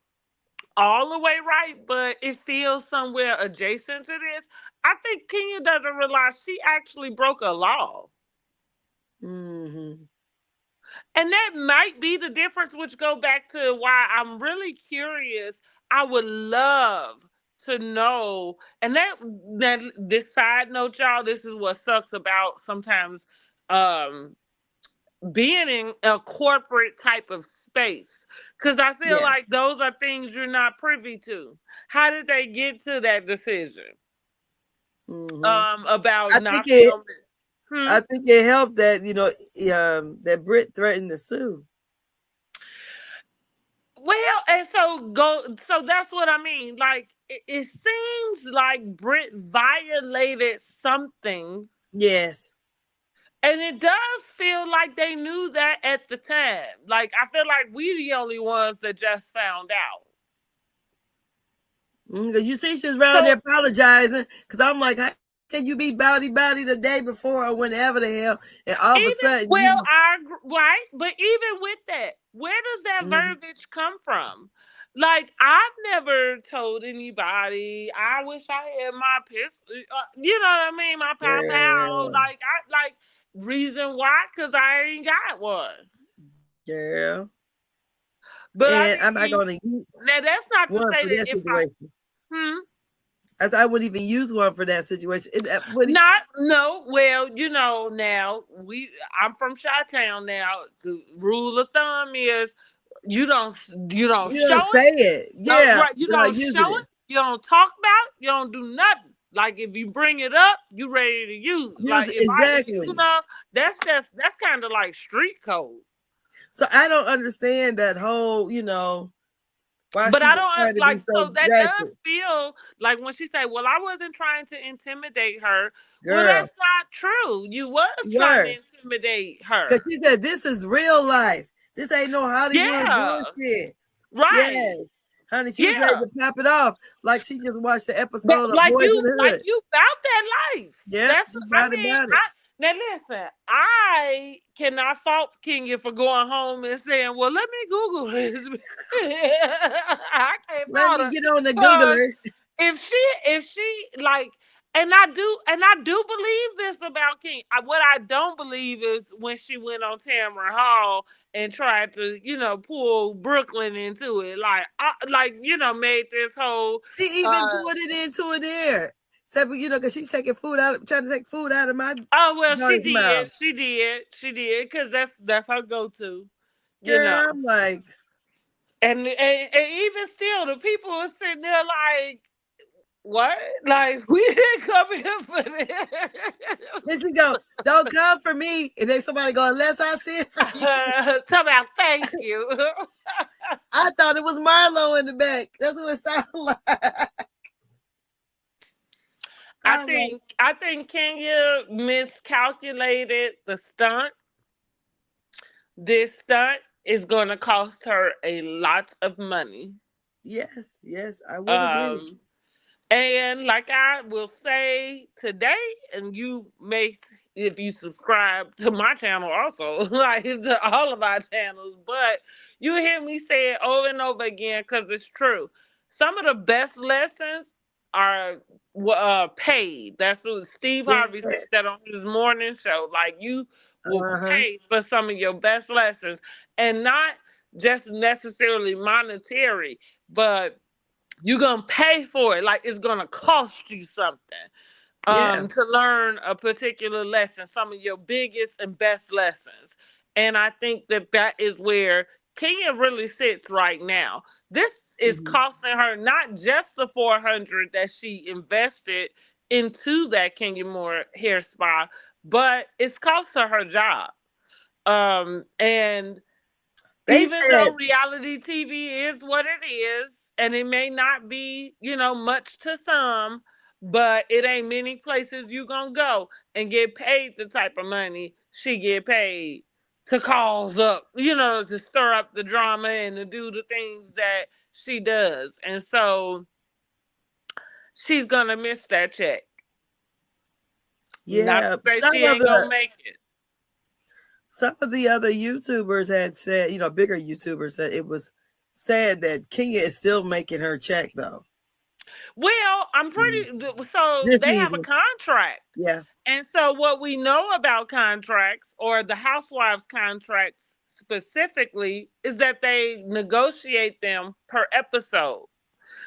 all the way right, but it feels somewhere adjacent to this. I think Kenya doesn't realize she actually broke a law. mm-hmm. And that might be the difference, which go back to why I'm really curious. I would love to know, and that this side note, y'all, this is what sucks about sometimes um being in a corporate type of space, because I feel Yeah. like those are things you're not privy to. How did they get to that decision Mm-hmm. about I not think it. filming? Hmm? I think it helped that that Brit threatened to sue. Well, and so that's what I mean. Like, it seems like Brit violated something, Yes. and it does feel like they knew that at the time. Like, I feel like we the only ones that just found out. You see, she was around So there apologizing because I'm like, how can you be bowdy the day before or whenever the hell, and all of a even, sudden well, you. right, but even with that, where does that Mhm. verbiage come from? Like, I've never told anybody. I wish I had my pistol. You know what I mean? My pow pow. Girl, Like, reason why? Because I ain't got one. girl. But I And I'm not mean, gonna use now that's not to one say for that that if situation. hmm, As I wouldn't even use one for that situation. not no. Well, now I'm from Chi-Town. Now the rule of thumb is you don't you don't You show don't say it. it. Yeah, Right, you you're not don't using show it. it. You don't talk about it. You don't do nothing. Like if you bring it up, you ready to use it. Use Like it if exactly. that's kind of like street code. So I don't understand that whole, why But she I was don't trying to be like so so that does ratchet. feel like when she say, "Well, I wasn't trying to intimidate her." Well, Girl, that's not true. You was you trying to were. intimidate Because her. she said, this is real life. This ain't no Hollywood Yeah, bullshit. Yes. right. Honey, she was ready Yeah, to pop it off like she just watched the episode of Boys in the like Hood. you about that life. Yep, That's she I got mean, about it. now listen, I cannot fault Kenya for going home and saying, "Well, let me Google this." I can't Let fault me her get on the because Googler. if she like, and I do believe this about King. What I don't believe is when she went on Tamron Hall and tried to pull Brooklyn into it, like made this whole She even put it into it there. Said, because she's taking food out, trying to take food out of my oh well, she daughter's mouth. did, because that's her go-to, you know. Girl, I'm like, And even still, the people are sitting there like, what? Like, we didn't come here for this. then she go, don't come for me. And then somebody go, unless I see it for you. Talk about thank you. I thought it was Marlo in the back. That's what it sounded like. I I'm like, think I think Kenya miscalculated the stunt. This stunt is going to cost her a lot of money. yes, I would agree. Um, And like I will say today, and you may, if you subscribe to my channel also, like to all of our channels, but you hear me say it over and over again because it's true. Some of the best lessons are paid. That's what Steve Yeah. Harvey said that on his morning show. Like you will Uh-huh. pay for some of your best lessons, and not just necessarily monetary, but you're gonna pay for it. Like it's gonna cost you something Yeah. to learn a particular lesson, some of your biggest and best lessons. And I think that is where Kenya really sits right now. This is Mhm. costing her not just the 400 that she invested into that Kenya Moore hair spa, but it's cost her job. And They even though said, reality TV is what it is, and it may not be, much to some, but it ain't many places you gonna go and get paid the type of money she get paid to cause up, to stir up the drama and to do the things that she does. And so she's gonna miss that check. Not yeah, to say she ain't gonna make it. some of the other YouTubers had said, bigger YouTubers said it was sad that Kenya is still making her check though. Well, I'm pretty so This they have a season. contract. Yeah. And so, what we know about contracts or the housewives' contracts specifically is that they negotiate them per episode.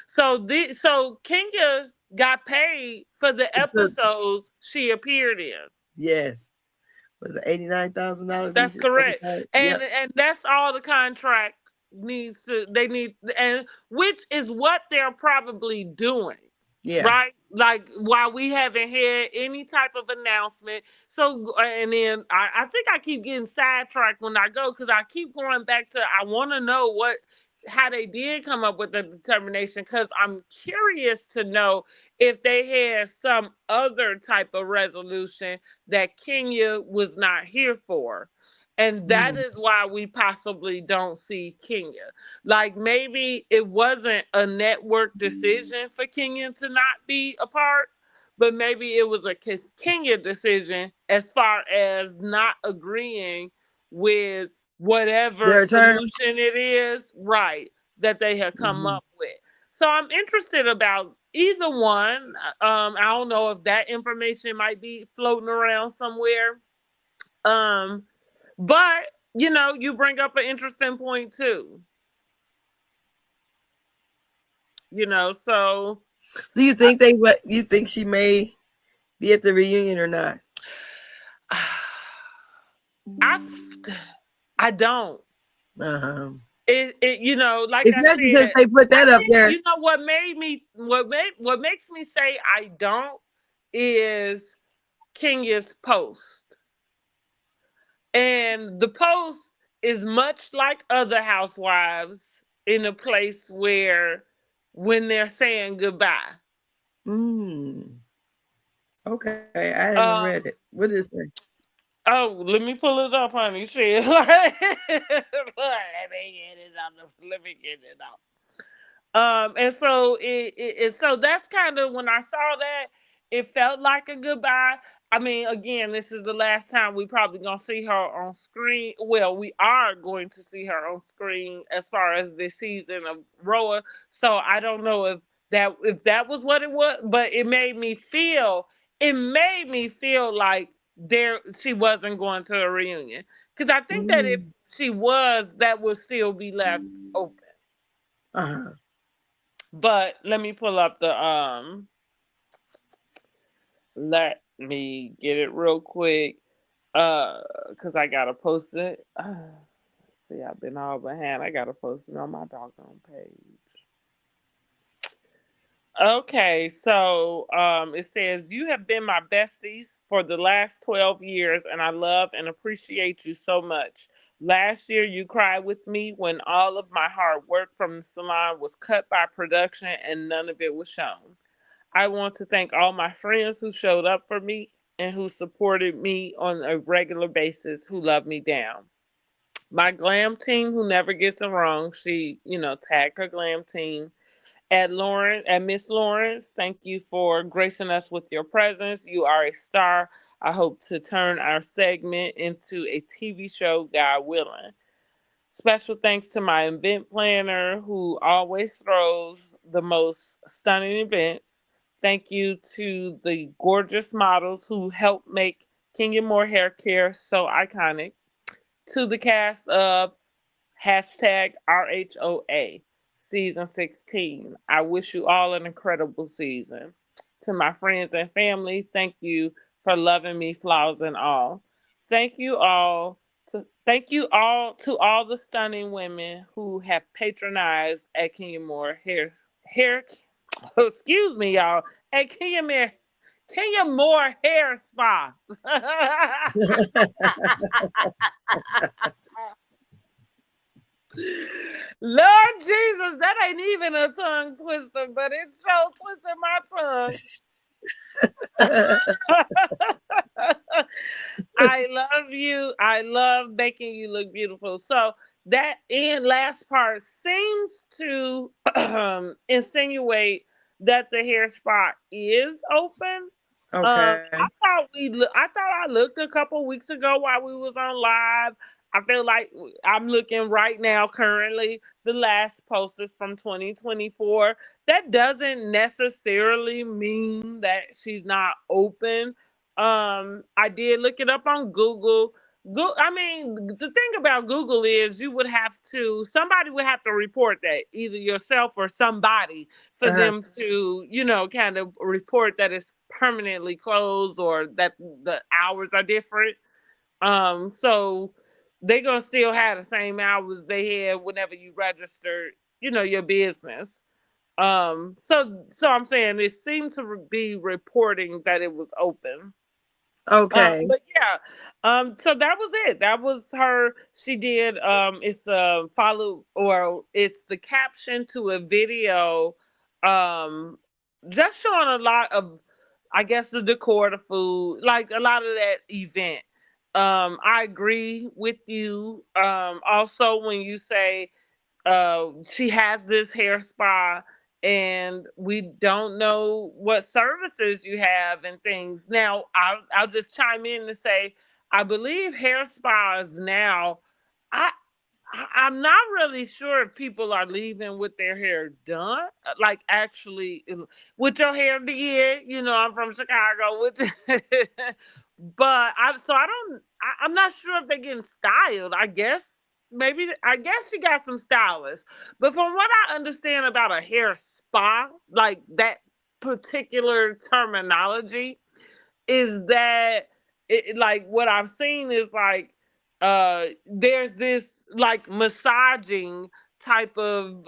So Kenya got paid for the episodes she appeared in. Yes. Was it $89,000 each That's correct, episode? and Yep. and that's all the contract needs to. They need, and which is what they're probably doing. Yeah. Right? Like while we haven't had any type of announcement. So and then I think I keep getting sidetracked when I go because I keep going back to I want to know how they did come up with the determination because I'm curious to know if they had some other type of resolution that Kenya was not here for. And that Mhm. is why we possibly don't see Kenya. Like maybe it wasn't a network decision for Kenya to not be a part, but maybe it was a Kenya decision as far as not agreeing with whatever Their term. solution it is, right? that they had come Mhm. up with. So I'm interested about either one. I don't know if that information might be floating around somewhere. Um, but you bring up an interesting point too. So Do you think they what you think she may be at the reunion or not? I I don't. Uh-huh. Like I Especially since said, they put I that up think there. what makes me say I don't is Kenya's post. And the post is much like other housewives in a place where when they're saying goodbye. Mm. Okay, I haven't read it. Um What is it? oh, let me pull it up, honey. Shit. Let me get it out. Let me get it out. And so so that's kind of when I saw that, it felt like a goodbye. I mean, again, this is the last time we probably gonna see her on screen. Well, we are going to see her on screen as far as this season of RHOA. So I don't know if that was what it was, but it made me feel like there she wasn't going to a reunion, because I think that if Mm. she was, that would still be left open. Uh-huh. But let me pull up let me get it real quick. Cause I gotta post it. See, I've been all behind. I gotta post it on my doggone page. Okay, so it says, "You have been my besties for the last 12 years, and I love and appreciate you so much. Last year, you cried with me when all of my hard work from the salon was cut by production and none of it was shown. I want to thank all my friends who showed up for me and who supported me on a regular basis, who love me down. My glam team, who never gets it wrong, she, tagged her glam team. At Miss Lawrence, thank you for gracing us with your presence. You are a star. I hope to turn our segment into a TV show, God willing. Special thanks to my event planner who always throws the most stunning events. Thank you to the gorgeous models who help make Kenya Moore Hair Care so iconic. To the cast of #RHOA season 16. I wish you all an incredible season. To my friends and family, thank you for loving me, flaws and all. Thank you all to all the stunning women who have patronized at Kenya Moore hair excuse me, y'all, at Kenya Moore Hair Spa. Lord Jesus, that ain't even a tongue twister, but it sure twisted my tongue. I love you. I love making you look beautiful. So that in last part seems to insinuate that the hair spot is open. Okay. I thought I looked a couple weeks ago while we was on live. I feel like I'm looking right now currently. The last post is from 2024. That doesn't necessarily mean that she's not open. I did look it up on Google. I mean, the thing about Google is somebody would have to report that, either yourself or somebody, for Uh-huh. them to, kind of report that it's permanently closed or that the hours are different. So they're gonna still have the same hours they had whenever you registered, your business. So I'm saying it seemed to be reporting that it was open. Okay. But yeah, so that was it. That was her. She did. It's a follow, or it's the caption to a video, um, just showing a lot of, I guess, the decor, the food, like a lot of that event. I agree with you. Also, when you say she has this hair spa and we don't know what services you have and things. Now, I'll just chime in to say, I believe hair spas now, I I'm not really sure if people are leaving with their hair done, like actually with your hair did. You know, I'm from Chicago, which, but I'm not sure if they're getting styled. I guess I guess she got some stylists, but from what I understand about a hair spa, like that particular terminology, is that like what I've seen is like there's this like massaging type of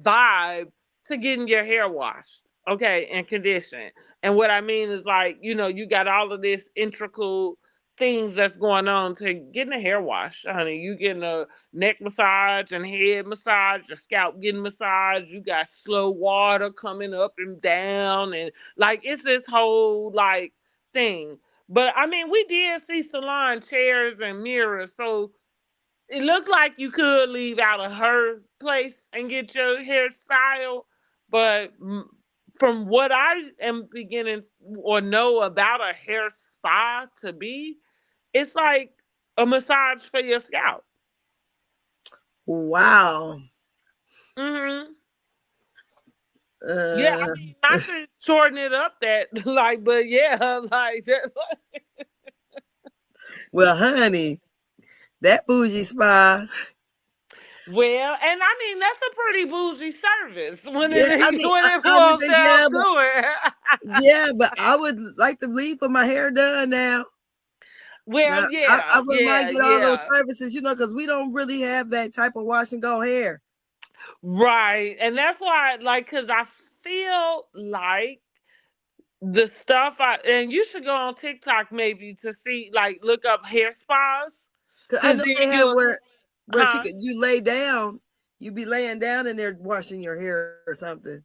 vibe to getting your hair washed, okay, and conditioned. And what I mean is like, you know, you got all of this integral things that's going on to getting a hair wash, honey. You getting a neck massage and head massage, your scalp getting massaged, you got slow water coming up and down, and like it's this whole like thing. But I mean, we did see salon chairs and mirrors, so it looked like you could leave out of her place and get your hair styled. But from what I am beginning or know about a hair spa to be, it's like a massage for your scalp. Wow. Hmm. Yeah, I Uh, mean, not to shorten it up that like, but yeah, like that. well, honey, that bougie spa. Well, and I mean that's a pretty bougie service when Yeah, I mean, when it I just boils say down yeah, to it. yeah, but I would like to leave for my hair done now. Well, Now, yeah, I wouldn't mind yeah, get all those yeah, services, because we don't really have that type of wash and go hair. right, and that's why, like, cause I feel like the stuff and you should go on TikTok maybe to see, like, look up hair spas, Cause I cause know then they have you'll, where she huh? could you lay down, you be laying down and they're washing your hair or something.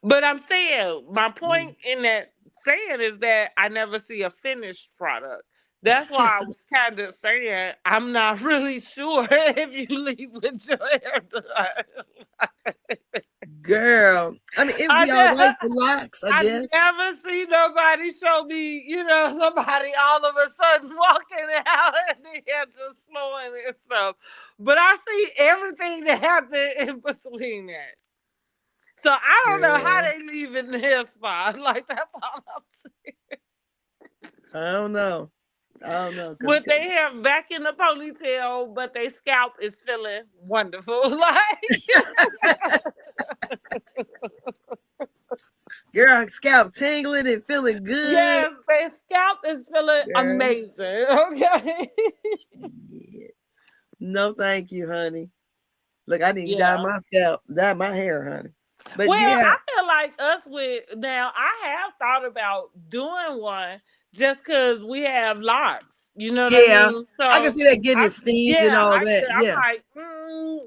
But I'm saying my Mm. point in that saying is that I never see a finished product. That's why I was kind of saying I'm not really sure if you leave with your hair done. Girl, I mean, it'd I be all right never, for locks, I I guess. never see nobody show me, you know, somebody all of a sudden walking out and the hair just flowing and stuff. But I see everything that happened in between that. So I don't know how Girl, they leave in the hair spa. Like that's all I'm saying. I don't know. I don't know, cause Would they have back in the ponytail, but their scalp is feeling wonderful. Like girl, scalp tingling and feeling good. yes, their scalp is feeling Girl, amazing. Okay. shit. No, thank you, honey. Look, I need to dye Yeah. my scalp, dye my hair, honey. But Well, yeah, I feel like us with now. I have thought about doing one just because we have locks. You know what I yeah, mean? I can So, see that getting I it steamed and yeah, all I that. could. I'm Yeah. like,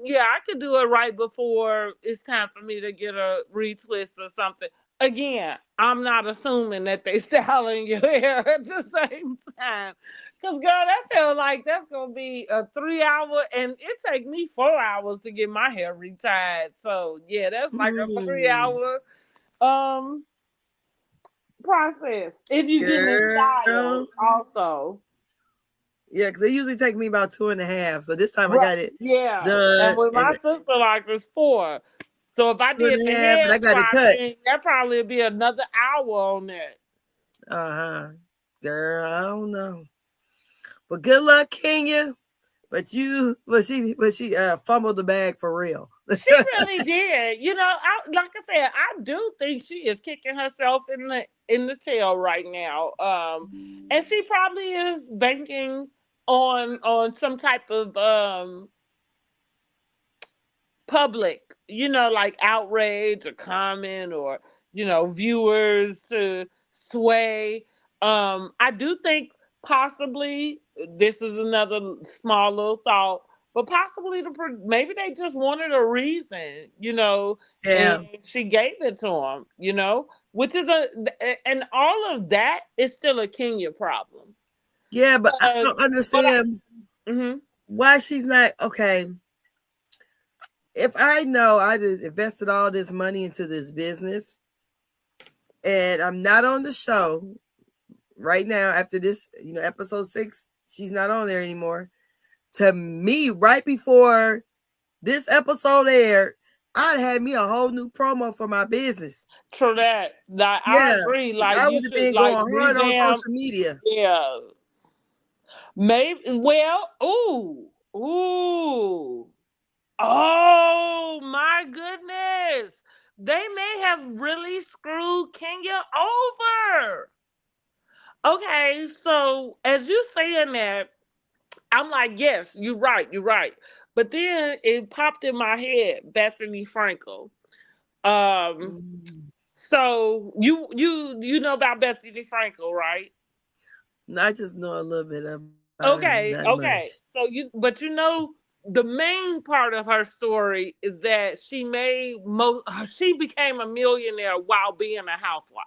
yeah, I could do it right before it's time for me to get a retwist or something. Again, I'm not assuming that they styling your hair at the same time. Cause girl, that feels like that's gonna be a 3 hour, and it take me 4 hours to get my hair retied. So yeah, that's like a three Hmm. hour um process if you getting it styled Girl. also. Yeah, because it usually takes me about 2.5. So this time I Right. got it Yeah. And done with and my sister like it's 4. So if I two did and the a half, and head I got it spot cut. thing, that probably would be another hour on that. Uh-huh. Girl, I don't know. But good luck, Kenya. But she fumbled the bag for real. She really did. You know, like I said, I do think she is kicking herself in the tail right now. And she probably is banking on some type of public, you know, like outrage or comment or, you know, viewers to sway. I do think possibly this is another small little thought, but possibly maybe they just wanted a reason, you know, and Yeah. she gave it to them, you know, which is and all of that is still a Kenya problem. Yeah, but I But, don't understand mhm. why she's not okay. If I know I invested all this money into this business and I'm not on the show right now after this, episode 6, she's not on there anymore. to me, right before this episode aired, I'd had me a whole new promo for my business. True that. Like, I Yeah, agree. Like, I you would have should been like going hard on revamp. social media. Yeah. Maybe. Well. Ooh. Oh my goodness. They may have really screwed Kenya over. Okay, so as you saying that, I'm like, yes, you're right. But then it popped in my head, Bethany Frankel. Um, so you know about Bethany Frankel, right? No, I just know a little bit about her, not much. Okay. So but you know, the main part of her story is that she became a millionaire while being a housewife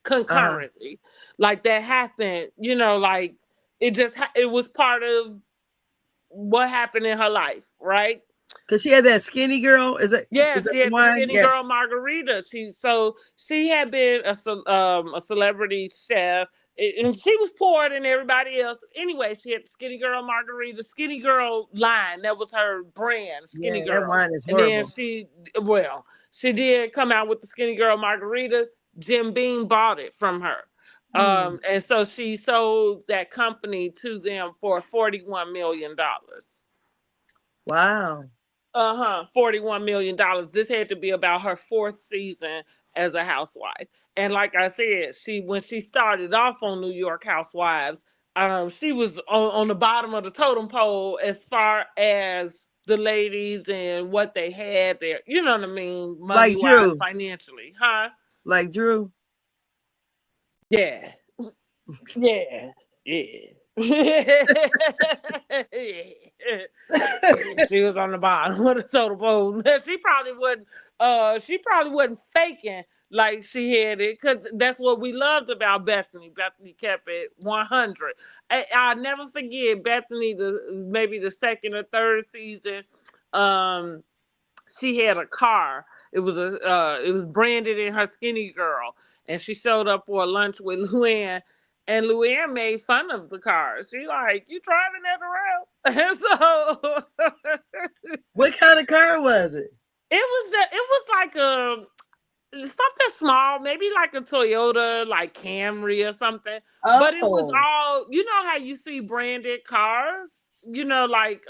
concurrently. Like that happened, you know, like it was part of what happened in her life, right? Cause she had that skinny girl. Is Yes, that she the had the one? skinny Yeah. girl margarita. She had been a celebrity chef, and she was poorer than everybody else. Anyway, she had the skinny girl margarita, skinny girl line. That was her brand, skinny Yeah, that girl. wine is And then horrible. she did come out with the skinny girl margarita. Jim Beam bought it from her. And so she sold that company to them for $41 million. Wow. $41 million. This had to be about her fourth season as a housewife. And like I said, when she started off on New York Housewives, she was on the bottom of the totem pole as far as the ladies and what they had there. You know what I mean? Money Like wise, Drew. financially, huh? Like Drew. Yeah. Yeah. Yeah. She was on the bottom of the totem pole. She probably wasn't faking like she had it, because that's what we loved about Bethany. Bethany kept it 100. I'll never forget Bethany, maybe the second or third season. She had a car. It was branded in her skinny girl, and she showed up for a lunch with Luann, and Luann made fun of the car. She like, you driving that around? And so What kind of car was it? it was like something small, maybe like a Toyota, like Camry or something. But it was Oh. all, you know how you see branded cars, you know, like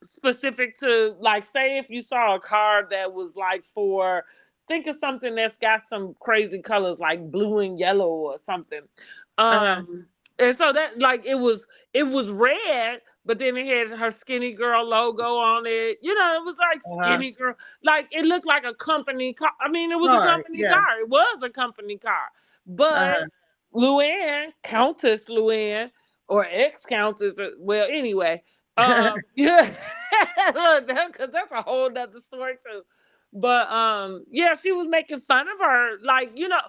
specific to, like, say if you saw a car that was like for, think of something that's got some crazy colors like blue and yellow or something. Uh-huh. And so that, like, it was red, but then it had her skinny girl logo on it. You know, it was like Uh-huh. skinny girl. Like, it looked like a company car. I mean, it was a Car. company Yeah. car. It was a company car. But Uh-huh. Countess Luann, or ex-Countess, well, anyway, yeah, because that's a whole nother story too. But yeah, she was making fun of her, like, you know,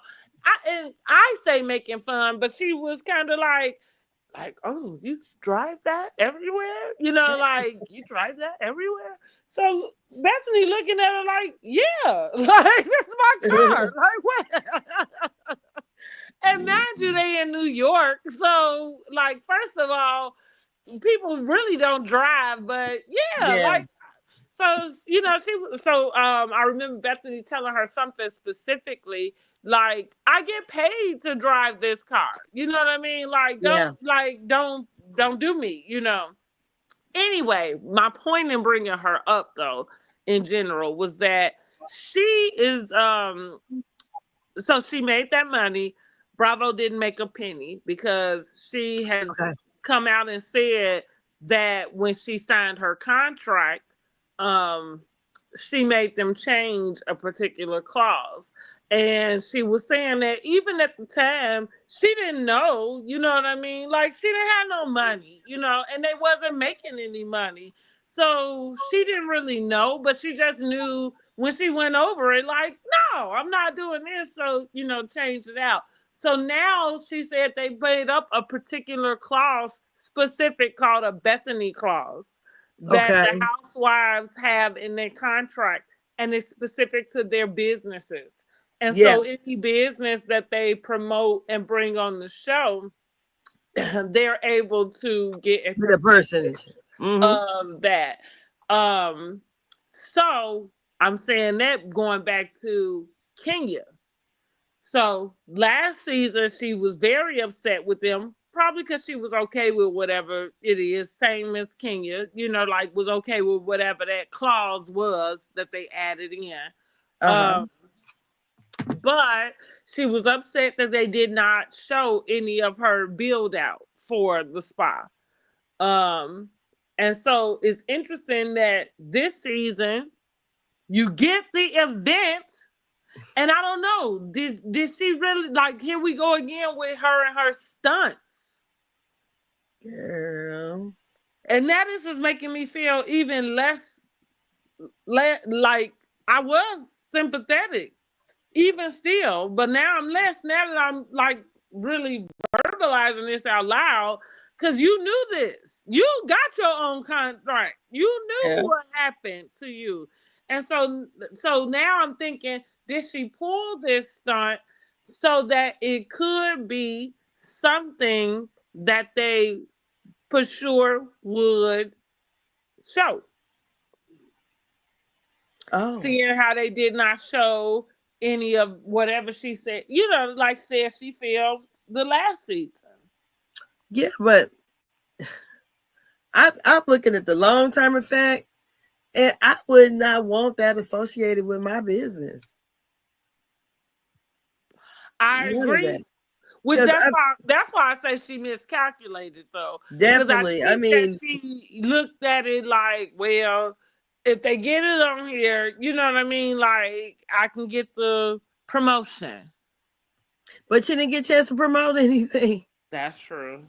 I say making fun, but she was kind of like, oh, you drive that everywhere? You know, like, you drive that everywhere? So Bethany looking at her like, yeah, like, this is my car. Like, what? And mind you, they in New York. So, like, first of all, people really don't drive, but yeah, Yeah. like, so, you know, I remember Bethany telling her something specifically, like, I get paid to drive this car. You know what I mean? Yeah. Don't do me, you know. Anyway, my point in bringing her up, though, in general, was that she is so she made that money. Bravo didn't make a penny because she has Okay. come out and said that when she signed her contract, um, she made them change a particular clause. And she was saying that even at the time, she didn't know, you know what I mean? Like, she didn't have no money, you know, and they wasn't making any money. So she didn't really know, but she just knew when she went over it, like, no, I'm not doing this. So, you know, change it out. So now she said they made up a particular clause specific called a Bethany clause that Okay. the housewives have in their contract, and it's specific to their businesses. And Yeah. so any business that they promote and bring on the show, they're able to get a With a percentage. percentage. Mm-hmm. of that. So I'm saying that going back to Kenya. So last season she was very upset with them, probably because she was okay with whatever it is, same as Kenya, like was okay with whatever that clause was that they added in. Uh-huh. Um, but she was upset that they did not show any of her build out for the spa. Um, and so it's interesting that this season you get the event, and I don't know, did she really, like, here we go again with her and her stunts. Girl. And that is making me feel even less like I was sympathetic even still, but now I'm less, now that I'm like really verbalizing this out loud, because you knew this. You got your own contract. You knew Yeah. what happened to you. And so now I'm thinking, did she pull this stunt so that it could be something that they for sure would show? Oh. Seeing how they did not show any of whatever she said, like said she filmed the last season. Yeah, but I'm looking at the long term effect, and I would not want that associated with my business. I None of that. agree. Which Because that's why I say she miscalculated though. Because I definitely, I think that mean, she looked at it like, well, if they get it on here, you know what I mean? Like I can get the promotion. but you didn't get a chance to promote anything. That's true.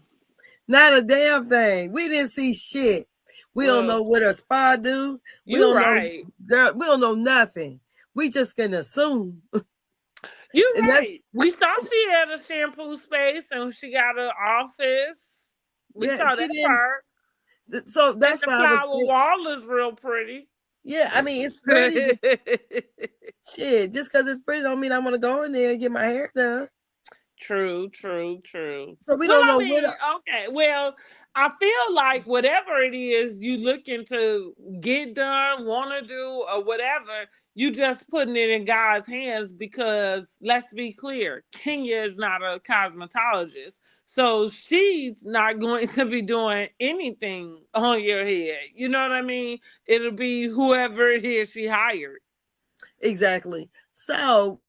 Not a damn thing. We didn't see shit. We don't Well, know what a spa do. We you don't know, right. girl. We don't know nothing. We just can assume. You And that's right. We saw she had a shampoo space and she got an office. We yeah. saw She that didn't. part. So And that's the why I was. flower wall is real pretty. Yeah, I mean it's pretty. But shit, just because it's pretty don't mean I want to go in there and get my hair done. True, true, true. So we Well, don't I know what. mean, okay. Well, I feel like whatever it is you looking to get done, want to do, or whatever, you just putting it in God's hands because let's be clear, Kenya is not a cosmetologist. So she's not going to be doing anything on your head. You know what I mean? It'll be whoever it is she hired. Exactly. So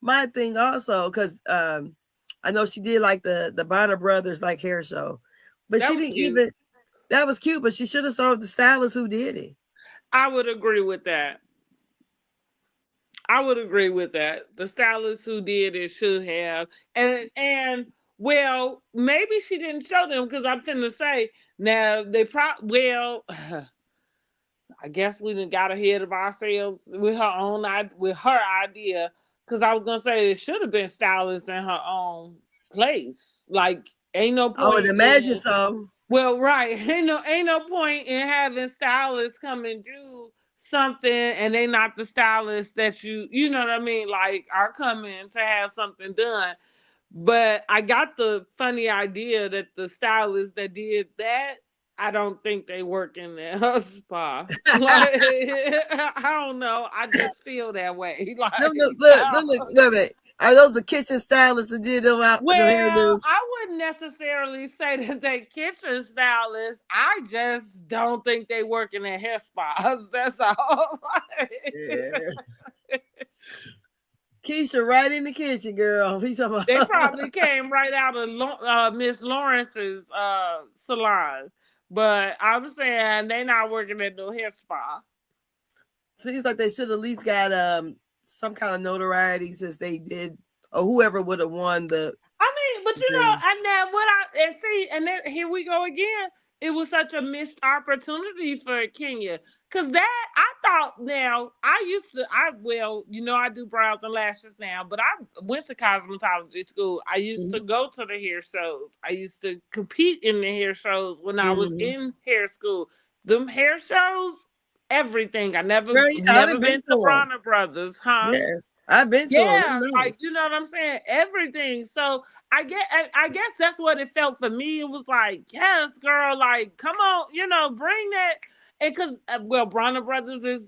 my thing also, because I know she did like the Bonner Brothers like hair show, but That she was didn't cute. even. That was cute, but she should have served the stylist who did it. I would agree with that. I would agree with that. The stylist who did it should have, and well, maybe she didn't show them because I'm finna say now they well. I guess we done got ahead of ourselves with her idea. Because I was gonna say it should have been stylist in her own place. Like, ain't no I would point imagine in, so. well, right. Ain't no point in having stylists come and do something and they not the stylists that you know what I mean, like are coming to have something done. But I got the funny idea that the stylist that did that, I don't think they work in the spa. Like I don't know. I just feel that way. Them Like look, look, them look. Wait a minute. Are those the kitchen stylists that did them out the well, hairdos? I wouldn't necessarily say that they kitchen stylists. I just don't think they work in their hair spas. That's all. Yeah. Keisha right in the kitchen, girl. He's talking They about probably came right out of Miss Lawrence's salon. But I'm saying they not working at no hair spa. seems like they should at least got some kind of notoriety since they did, or whoever would have won the I mean, but thing. and then and then here we go again. It was such a missed opportunity for Kenya. Cause that I thought now I do brows and lashes now, but I went to cosmetology school. I used to Mhm. go to the hair shows. I used to compete in the hair shows when I was Mhm. in hair school. Them hair shows, everything. I Girl, yeah, I've never been been to to them. Bronner Brothers, huh? Yes, I've been to them. Yeah, Them like nice. you know what I'm saying? Everything. So I guess that's what it felt for me. It was like, yes, girl, like, come on, bring that. And because, well, Bronner Brothers is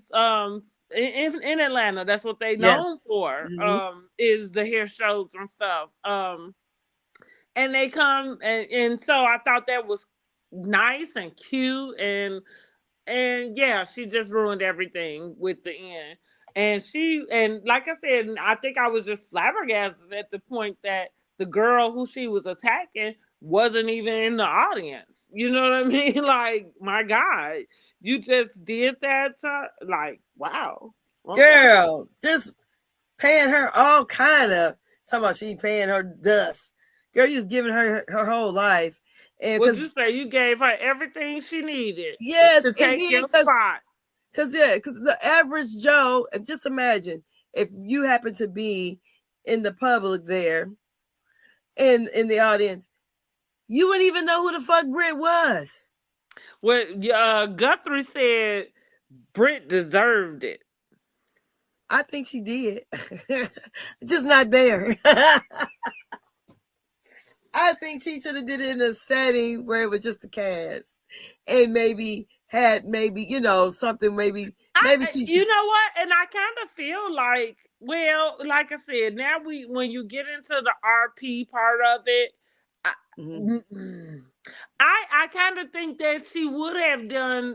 in Atlanta. That's what they Yeah. known for, Mm-hmm. is the hair shows and stuff. And they come, and so I thought that was nice and cute, and yeah, she just ruined everything with the end. And like I said, I think I was just flabbergasted at the point that the girl who she was attacking wasn't even in the audience. You know what I mean? Like, my God, you just did that like, wow. Okay. Girl, just paying her all kind of, talking about she paying her dust. Girl, you was giving her whole life. And Would because, you say you gave her everything she needed yes, to and take then your spot? because the average Joe, and just imagine if you happen to be in the public there, in the audience, you wouldn't even know who the fuck Brit was. What Guthrie said, Brit deserved it. I think she did. Just not there. I think she should have did it in a setting where it was just a cast. And maybe had something, maybe she should. You know what? And I kind of feel like, well, like I said, now when you get into the RP part of it, I Mhm. mm-mm. I kind of think that she would have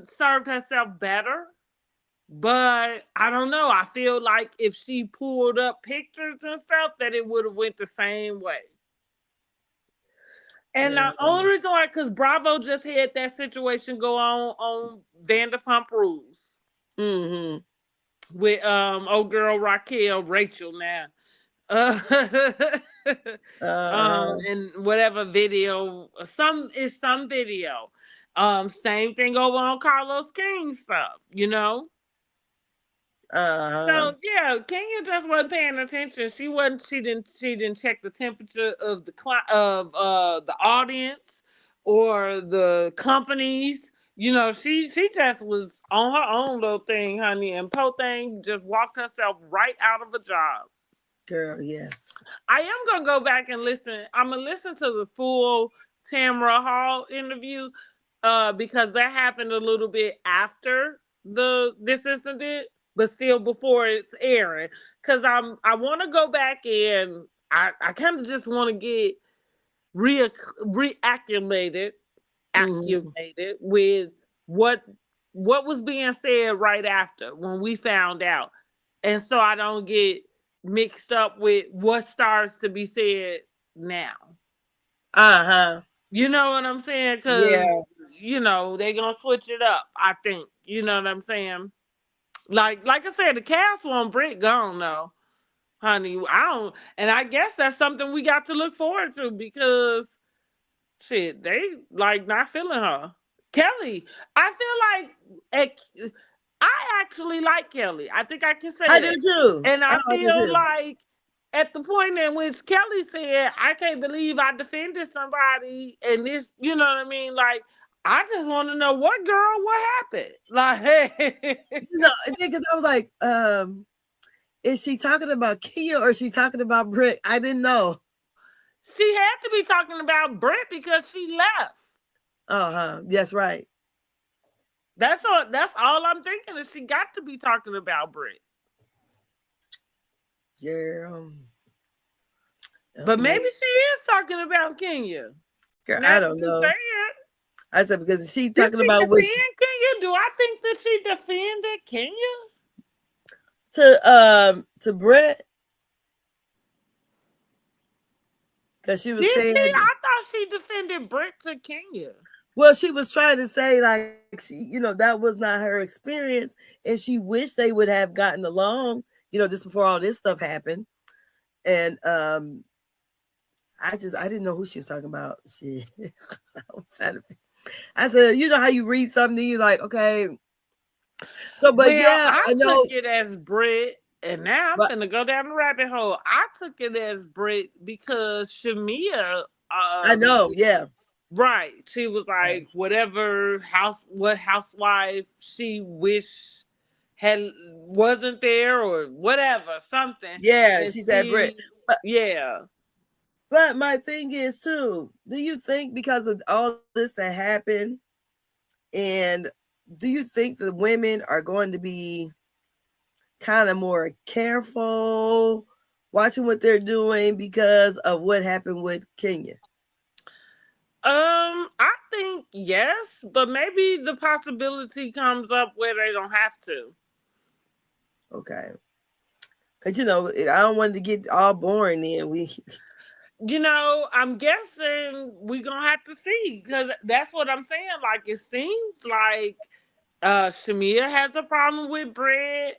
served herself better. But I don't know. I feel like if she pulled up pictures and stuff, that it would have went the same way. And the only reason why, because Bravo just had that situation go on Vanderpump Rules Mm-hmm. with old girl Rachel now. Uh, Uh-huh. and whatever video, some video. Same thing over on Carlos King stuff. Uh-huh. So yeah, Kenya just wasn't paying attention. She wasn't. She didn't check the temperature of the audience or the companies. She just was on her own little thing, honey. And Po Thing just walked herself right out of a job. Girl, yes. I am gonna go back and listen. I'm gonna listen to the full Tamara Hall interview, because that happened a little bit after this incident, but still before it's airing. Cause I want to go back and I kind of just want to get reacclimated, Mm-hmm. acclimated with what was being said right after when we found out, and so I don't get mixed up with what starts to be said now. Uh-huh. You know what I'm saying? Because Yeah. they gonna switch it up. I think you know what I'm saying. Like I said, the cast won't Brit gone though, honey. I don't, and I guess that's something we got to look forward to because shit, they like not feeling her. Kelly, I feel like I actually like Kelly. I think I can I say do that. too. And I I like it feel too. like at the point in which Kelly said, I can't believe I defended somebody and this, you know what I mean? Like, I just want to know what happened? Like, Because I was like, is she talking about Kia or is she talking about Brit? I didn't know. she had to be talking about Brit because she left. Uh-huh. That's right. That's all I'm thinking is she got to be talking about Brit. Girl. But Maybe. maybe she is talking about Kenya. Girl, Now I that don't you say know. it, I said because she did talking she about what defend Kenya? Do I think that she defended Kenya? to Brett, because she was Did she? saying, I thought she defended Brit to Kenya. well, she was trying to say like that was not her experience, and she wished they would have gotten along, just before all this stuff happened. And I didn't know who she was talking about. She I was trying to, I said, how you read something, you like, okay. So, but Well, yeah, I I took know, it as Brit, and now I'm but finna go down the rabbit hole. I took it as Brit because Shamia, I know, yeah. right, she was like, what housewife she wished had wasn't there or whatever, something. Yeah, And she said Brett. But yeah. But my thing is too, do you think because of all this that happened, and do you think the women are going to be kind of more careful watching what they're doing because of what happened with Kenya? I think yes, but maybe the possibility comes up where they don't have to. Okay. Because, I don't want to get all boring then. I'm guessing we're gonna have to see because that's what I'm saying. Like it seems like Shamia has a problem with Brit.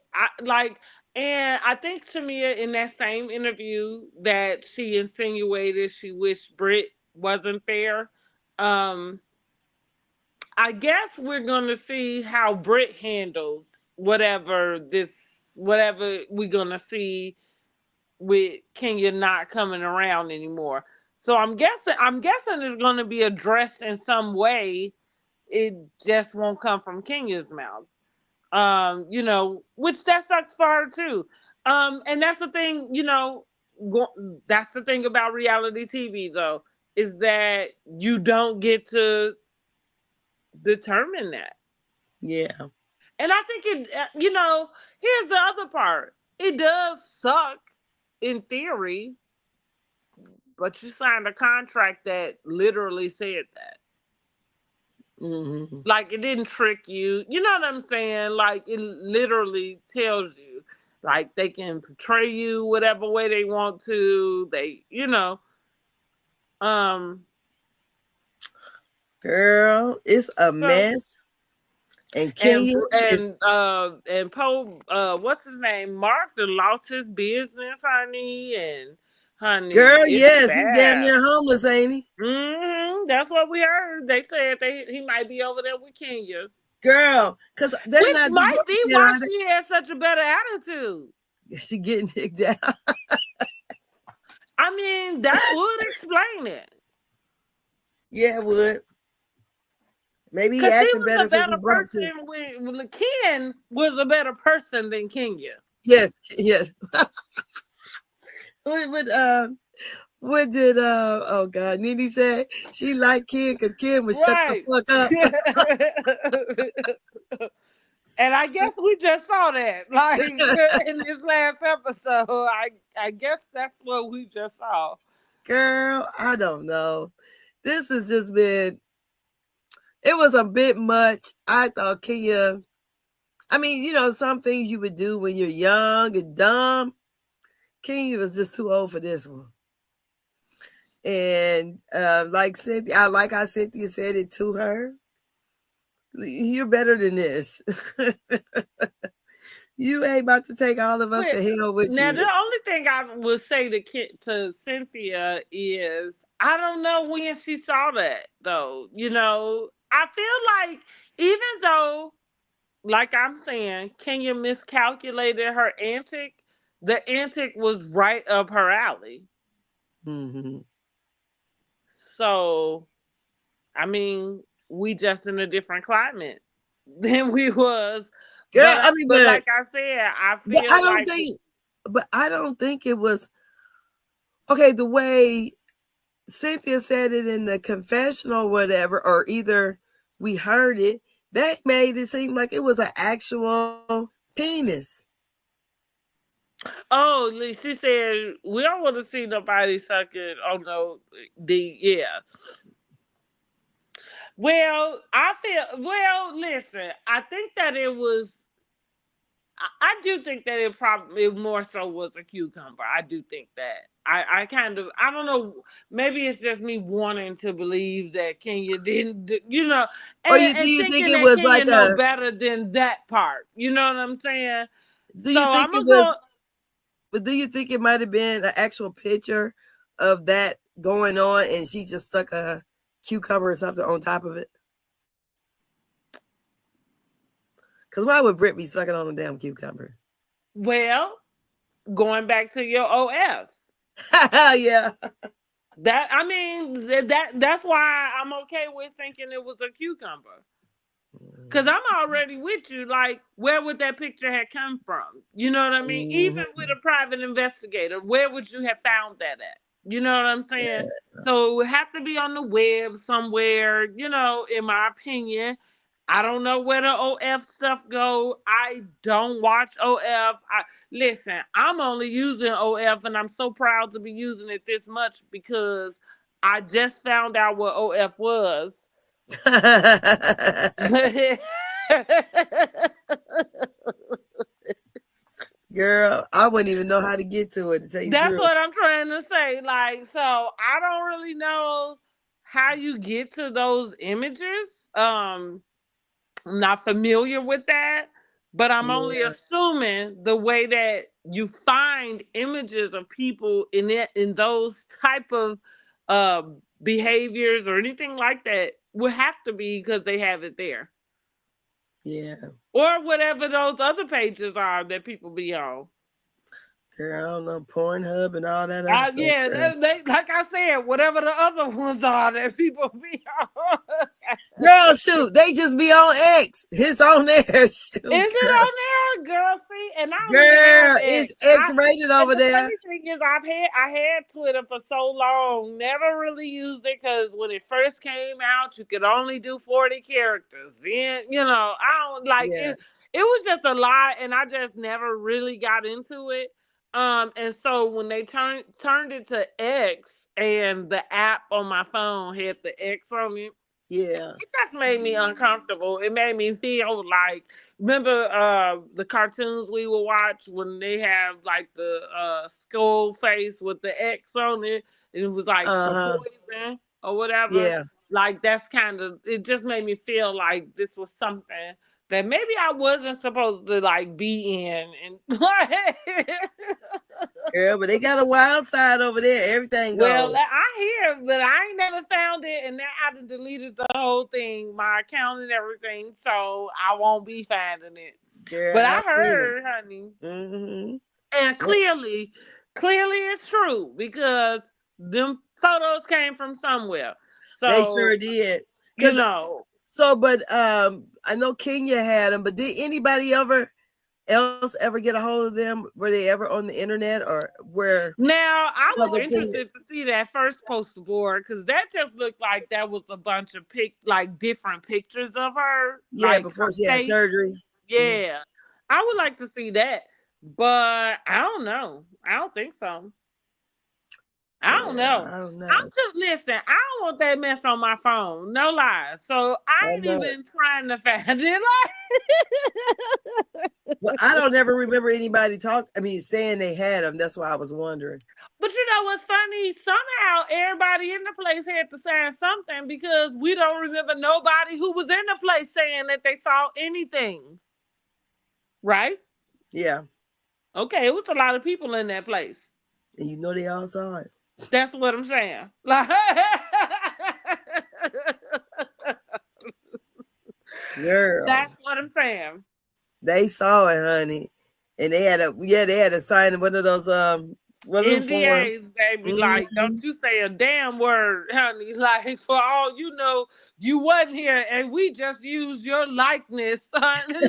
And I think Shamia in that same interview that she insinuated she wished Brit wasn't there. Um, I guess we're gonna see how Brit handles whatever we're gonna see with Kenya not coming around anymore. So I'm guessing it's gonna be addressed in some way. It just won't come from Kenya's mouth. Which that sucks for her too. And that's the thing, that's the thing about reality TV though, is that you don't get to determine that. Yeah. And I think here's the other part. It does suck in theory, but you signed a contract that literally said that. Mm-hmm. Like it didn't trick you. You know what I'm saying? Like it literally tells you, like they can portray you whatever way they want to. Um. Girl, it's a So mess. And and Kenya is, what's his name? Mark done lost his business, honey, and honey, girl, it's yes, he damn sad. near homeless, ain't he? That's what we heard. They said he might be over there with Kenya. Girl, because they're Which not might be divorced yet, why are she has such a better attitude. they? She getting dick down. I mean, that would explain it. Yeah, it would. Maybe he Because she acted was better a since he better broke too. person when Ken was a better person than Kenya. Yes, yes. What, what did oh god, Nene said she liked Ken because Ken would shut the Right. fuck up. And I guess we just saw that, like in this last episode. I guess that's what we just saw. Girl, I don't know. This has just been, it was a bit much. I thought Kenya, I mean, some things you would do when you're young and dumb. Kenya was just too old for this one. And like how Cynthia said it to her, you're better than this. You ain't about to take all of us But to hell with now you. the only thing I would say to Cynthia is I don't know when she saw that though. I feel like even though, like I'm saying, Kenya miscalculated her antic, the antic was right up her alley. Mm-hmm. So I mean, we just in a different climate than we was. Girl, I mean, But like I said, I but I feel don't like think, but I don't think it was okay. The way Cynthia said it in the confessional, or whatever, or either we heard it, that made it seem like it was an actual penis. she said we don't want to see nobody sucking. Oh no, yeah. Listen, I think that it was. I do think that it more so was a cucumber. I do think that. I kind of, I don't know, maybe it's just me wanting to believe that Kenya didn't, Or do and you think thinking it that was Kenya like know better than that part. You know what I'm saying? do So you think I'm it gonna was, go. but do you think it might have been an actual picture of that going on and she just stuck a cucumber or something on top of it? Because why would Brit be sucking on a damn cucumber? Well, going back to your OF. Yeah. That I mean that's why I'm okay with thinking it was a cucumber. Cause I'm already with you. Like, where would that picture have come from? You know what I mean? Even with Mm-hmm. a private investigator, where would you have found that at? You know what I'm saying? So it would have to be on the web somewhere, in my opinion. I don't know where the OF stuff go. I don't watch OF. Listen, I'm only using OF and I'm so proud to be using it this much because I just found out what OF was. Girl, I wouldn't even know how to get to it, to tell you the That's truth. what I'm trying to say. Like, so I don't really know how you get to those images. I'm not familiar with that, but I'm only Yeah, assuming the way that you find images of people in those type of uh, behaviors or anything like that would have to be because they have it there. yeah. Or whatever those other pages are that people be on. Girl, I don't know, Pornhub and all that other stuff. Yeah, they, like I said, whatever the other ones are that people be on. Girl, shoot, they just be on X. It's on there. Shoot, Is it girl. on there, girl? See, and I don't even have Girl, X. it's X rated And over the there. funny thing is, I had Twitter for so long, never really used it because when it first came out, you could only do 40 characters. Then I don't like Yeah, it. It was just a lot, and I just never really got into it. And so when they turned it to X, and the app on my phone had the X on it, yeah. it just made me uncomfortable. It made me feel like, remember the cartoons we would watch when they have like the skull face with the X on it, and it was like for Uh-huh. poison or whatever. Yeah. Like that's kind of, it just made me feel like this was something that maybe I wasn't supposed to like be in, and Girl, but they got a wild side over there. Everything well, goes. I hear, but I ain't never found it, and now I done deleted the whole thing, my account and everything, so I won't be finding it. Girl, But I I seen them. heard, honey, Mm-hmm. and clearly it's true because them photos came from somewhere. They So sure did. you Cause know, but I know Kenya had them, but did anybody else ever get a hold of them? Were they ever on the internet or where now I was other Kenya? interested to see that first poster board because that just looked like that was a bunch of like different pictures of her, Yeah, like before her she had face. surgery. Mhm. Yeah, I would like to see that, but I don't know. I don't think so. I don't Yeah, know. I don't I'm know. too listen. I don't want that mess on my phone. No lies. So I I ain't know. even trying to find it. Well, I don't ever remember anybody saying they had them. That's why I was wondering. But you know what's funny? Somehow everybody in the place had to sign something because we don't remember nobody who was in the place saying that they saw anything. Right? Yeah. Okay, it was a lot of people in that place. And you know they all saw it. That's what I'm saying. Like, Girl. that's what I'm saying. They saw it, honey. And they had to sign one of those one of them forms. NDAs, baby. Like, Mm-hmm. don't you say a damn word, honey. Like, for all you know, you wasn't here, and we just used your likeness, honey.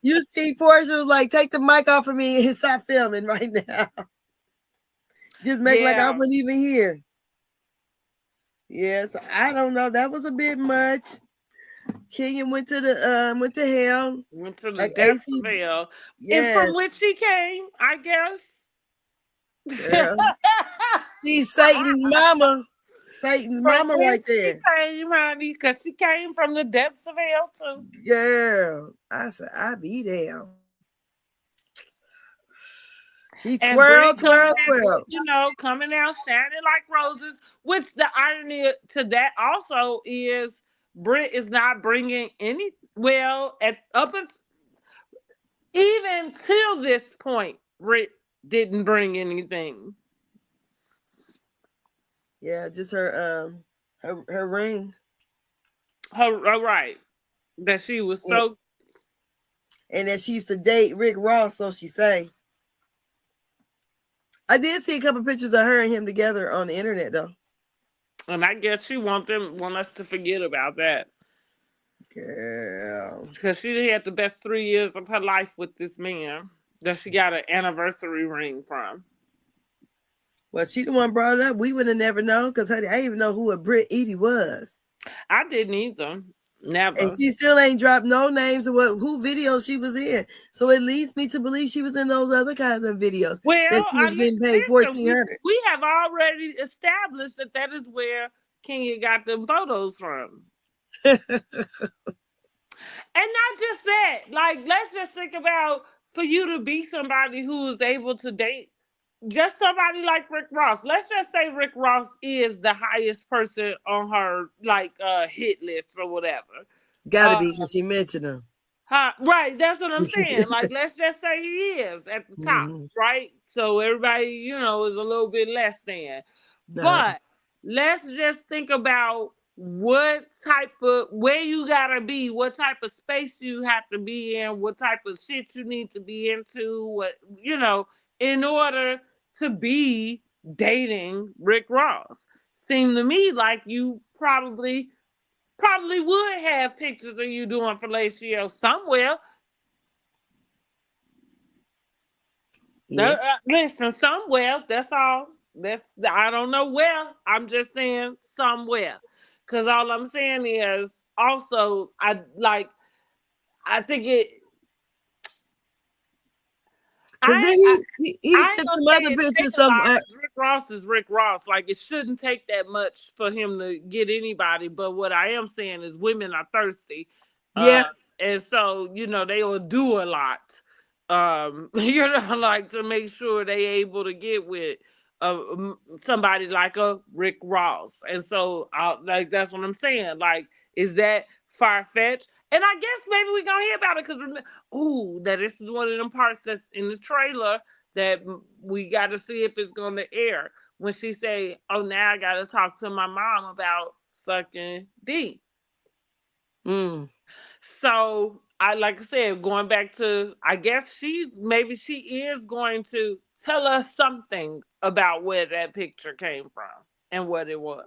You see, Porsha was like, take the mic off of me and stop filming right now. Just make like I Yeah. wasn't even here. Yeah, so I don't know. That was a bit much. Kenya went to hell. Went to the Like depths AC. of hell. And Yes, from which she came, I guess. girl. She's Satan's mama. Satan's From mama which right she there. came, honey, because she came from the depths of hell, too. Girl. I said, I be damn. She And Brit twirl, coming twirl, out, twirl. coming out shining like roses. Which the irony to that also is Brit is not bringing any. Well, at up and even till this point, Brit didn't bring anything. Yeah, just her ring. Her right that she was Yeah. so. And that she used to date Rick Ross, so she say. I did see a couple pictures of her and him together on the internet though. And I guess she want us to forget about that. Girl. Because she had the best 3 years of her life with this man that she got an anniversary ring from. Well, she the one brought it up. We would have never known because honey, I didn't even know who a Brit Edie was. I didn't either. And Never. she still ain't dropped no names of who videos she was in. So it leads me to believe she was in those other kinds of videos that Well, she was getting paid listen, $1,400. we have already established that is where Kenya got them photos from. And not just that. Like, let's just think about for you to be somebody who is able to date just somebody like Rick Ross. Let's just say Rick Ross is the highest person on her hit list or whatever. Gotta be because she mentioned him. Right, that's what I'm saying. Like, let's just say he is at the top, right? So everybody, is a little bit less than. But let's just think about what type of where you gotta be, what type of space you have to be in, what type of shit you need to be into, in order to be dating Rick Ross. Seemed to me like you probably would have pictures of you doing fellatio somewhere. Yeah. Listen, somewhere. That's all. I don't know where. I'm just saying somewhere. Cause all I'm saying is also I think it. Because then he I sent ain't gonna some say other it pictures. take a lot. Rick Ross is Rick Ross. Like, it shouldn't take that much for him to get anybody. But what I am saying is women are thirsty. Yeah. And so, they will do a lot. Like to make sure they able to get with somebody like a Rick Ross. And so that's what I'm saying. Like, is that far-fetched? And I guess maybe we're gonna hear about it because that this is one of them parts that's in the trailer that we got to see if it's gonna air. When she say, "Oh, now I gotta talk to my mom about sucking D." So like I said, going back to, I guess she is going to tell us something about where that picture came from and what it was.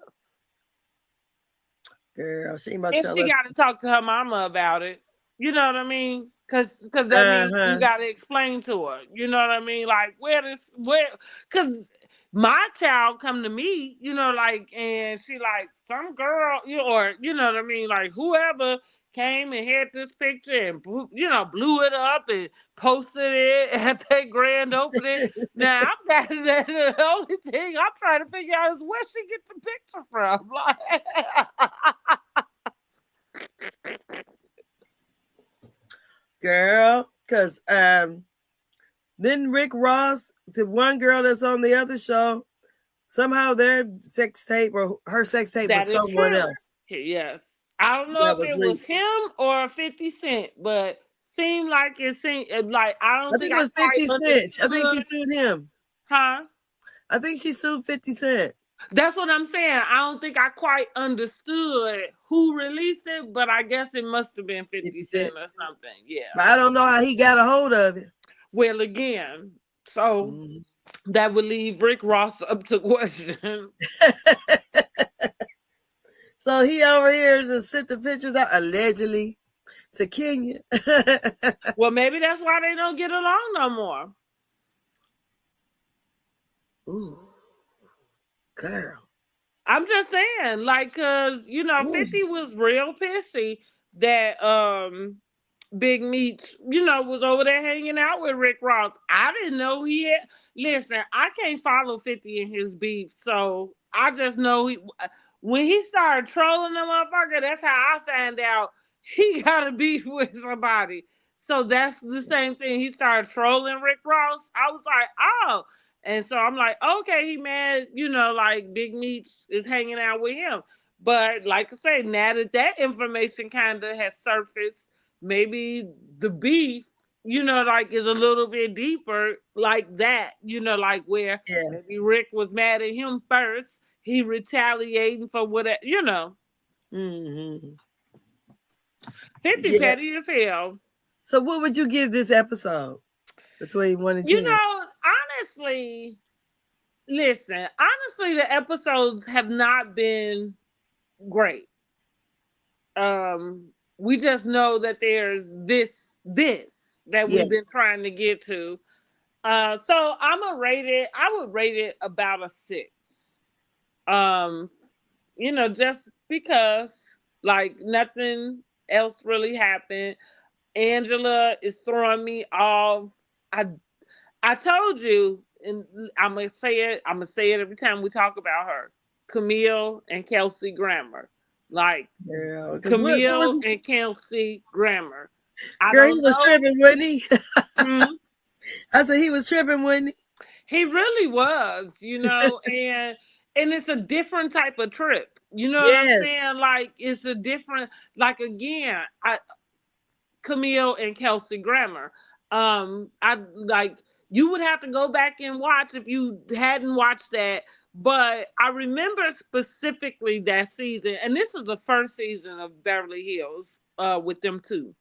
Girl, she ain't about to If tell she us. got to talk to her mama about it, you know what I mean? Because that means you got to explain to her. You know what I mean? Like, because my child come to me, and she like some girl, or you know what I mean? Like, whoever came and had this picture and blew it up and posted it at their grand opening. Now I'm got the only thing I'm trying to figure out is where she get the picture from. Like, Girl, because then Rick Ross, the one girl that's on the other show, somehow their sex tape or her sex tape was someone else. Yes. I don't know if it was him or 50 Cent, but seemed like I don't think it was 50 Cent. I think she sued him. Huh? I think she sued 50 Cent. That's what I'm saying. I don't think I quite understood who released it, but I guess it must have been 50 Cent or something. Yeah. But I don't know how he got a hold of it. Well, again, so that would leave Rick Ross up to question. So he over here to send the pictures out allegedly to Kenya. Well, maybe that's why they don't get along no more. Ooh, girl. I'm just saying, like, cause 50 was real pissy that Big Meech, was over there hanging out with Rick Ross. I didn't know he had. Listen, I can't follow 50 in his beef, so I just know when he started trolling the motherfucker, that's how I found out he got a beef with somebody. So that's the same thing. He started trolling Rick Ross. I was like, oh. And so I'm like, okay, he mad, like Big Meech is hanging out with him. But like I say, now that information kind of has surfaced, maybe the beef, is a little bit deeper like that, like where maybe Rick was mad at him first. He retaliating for whatever, 50 petty as hell. So what would you give this episode between 1 and 10? Honestly, the episodes have not been great. We just know that there's this that we've been trying to get to. So I'm gonna rate it. I would rate it about a 6. Um, just because like nothing else really happened. Angela is throwing me off. I I told you, and I'm gonna say it. I'm gonna say it every time we talk about her. Camille and Kelsey Grammer, like Girl, because what Camille was and Kelsey Grammer. I girl? He don't was know. tripping, wasn't he? Hmm? I said he was tripping, wasn't he? He really was, and it's a different type of trip. You know what I'm Yes. saying? Like it's a different. Like again, Camille and Kelsey Grammer. I like you would have to go back and watch if you hadn't watched that. But I remember specifically that season, and this is the first season of Beverly Hills, with them two.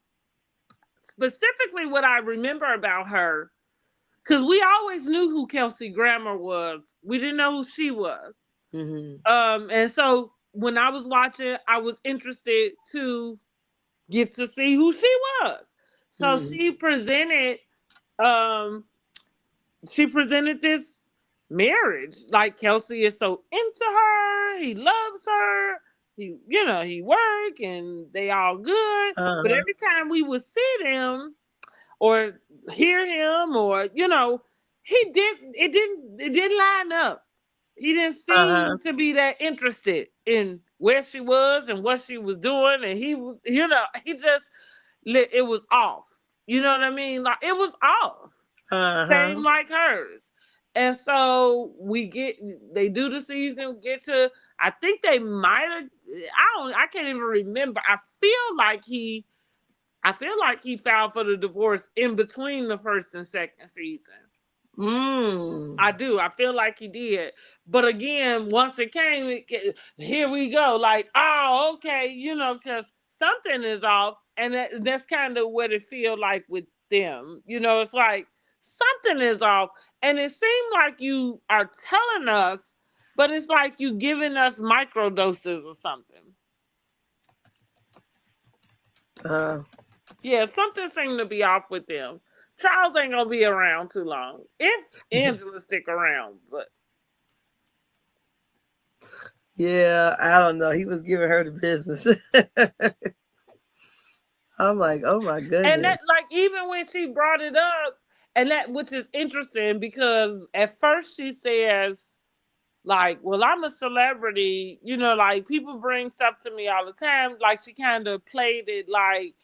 Specifically, what I remember about her, because we always knew who Kelsey Grammer was, we didn't know who she was. Mm-hmm. And so when I was watching, I was interested to get to see who she was. So Mm-hmm. um she presented this marriage. Like Kelsey is so into her, he loves her, he work and they all good. But Uh-huh. every time we would see them or hear him or it didn't line up. He didn't Uh-huh. seem to be that interested in where she was and what she was doing, and he was, he just it was off. You know what I mean? Like it was off. Same Uh-huh. like hers. And so they do the season, get to, I think they might have, I can't even remember. I feel like he filed for the divorce in between the first and second season. Mm. I do. I feel like he did. But again, once here we go. Like, oh, okay, because something is off. And that's kind of what it feels like with them. It's like something is off. And it seemed like you are telling us, but it's like you giving us micro doses or something. Uh, Yeah, something seemed to be off with them. Charles ain't gonna be around too long. If Angela stick around, but yeah, I don't know. He was giving her the business. I'm like, oh my and goodness. that like even when she brought it up, and that which is interesting because at first she says like, well, I'm a celebrity, like people bring stuff to me all the time. Like she kind of played it like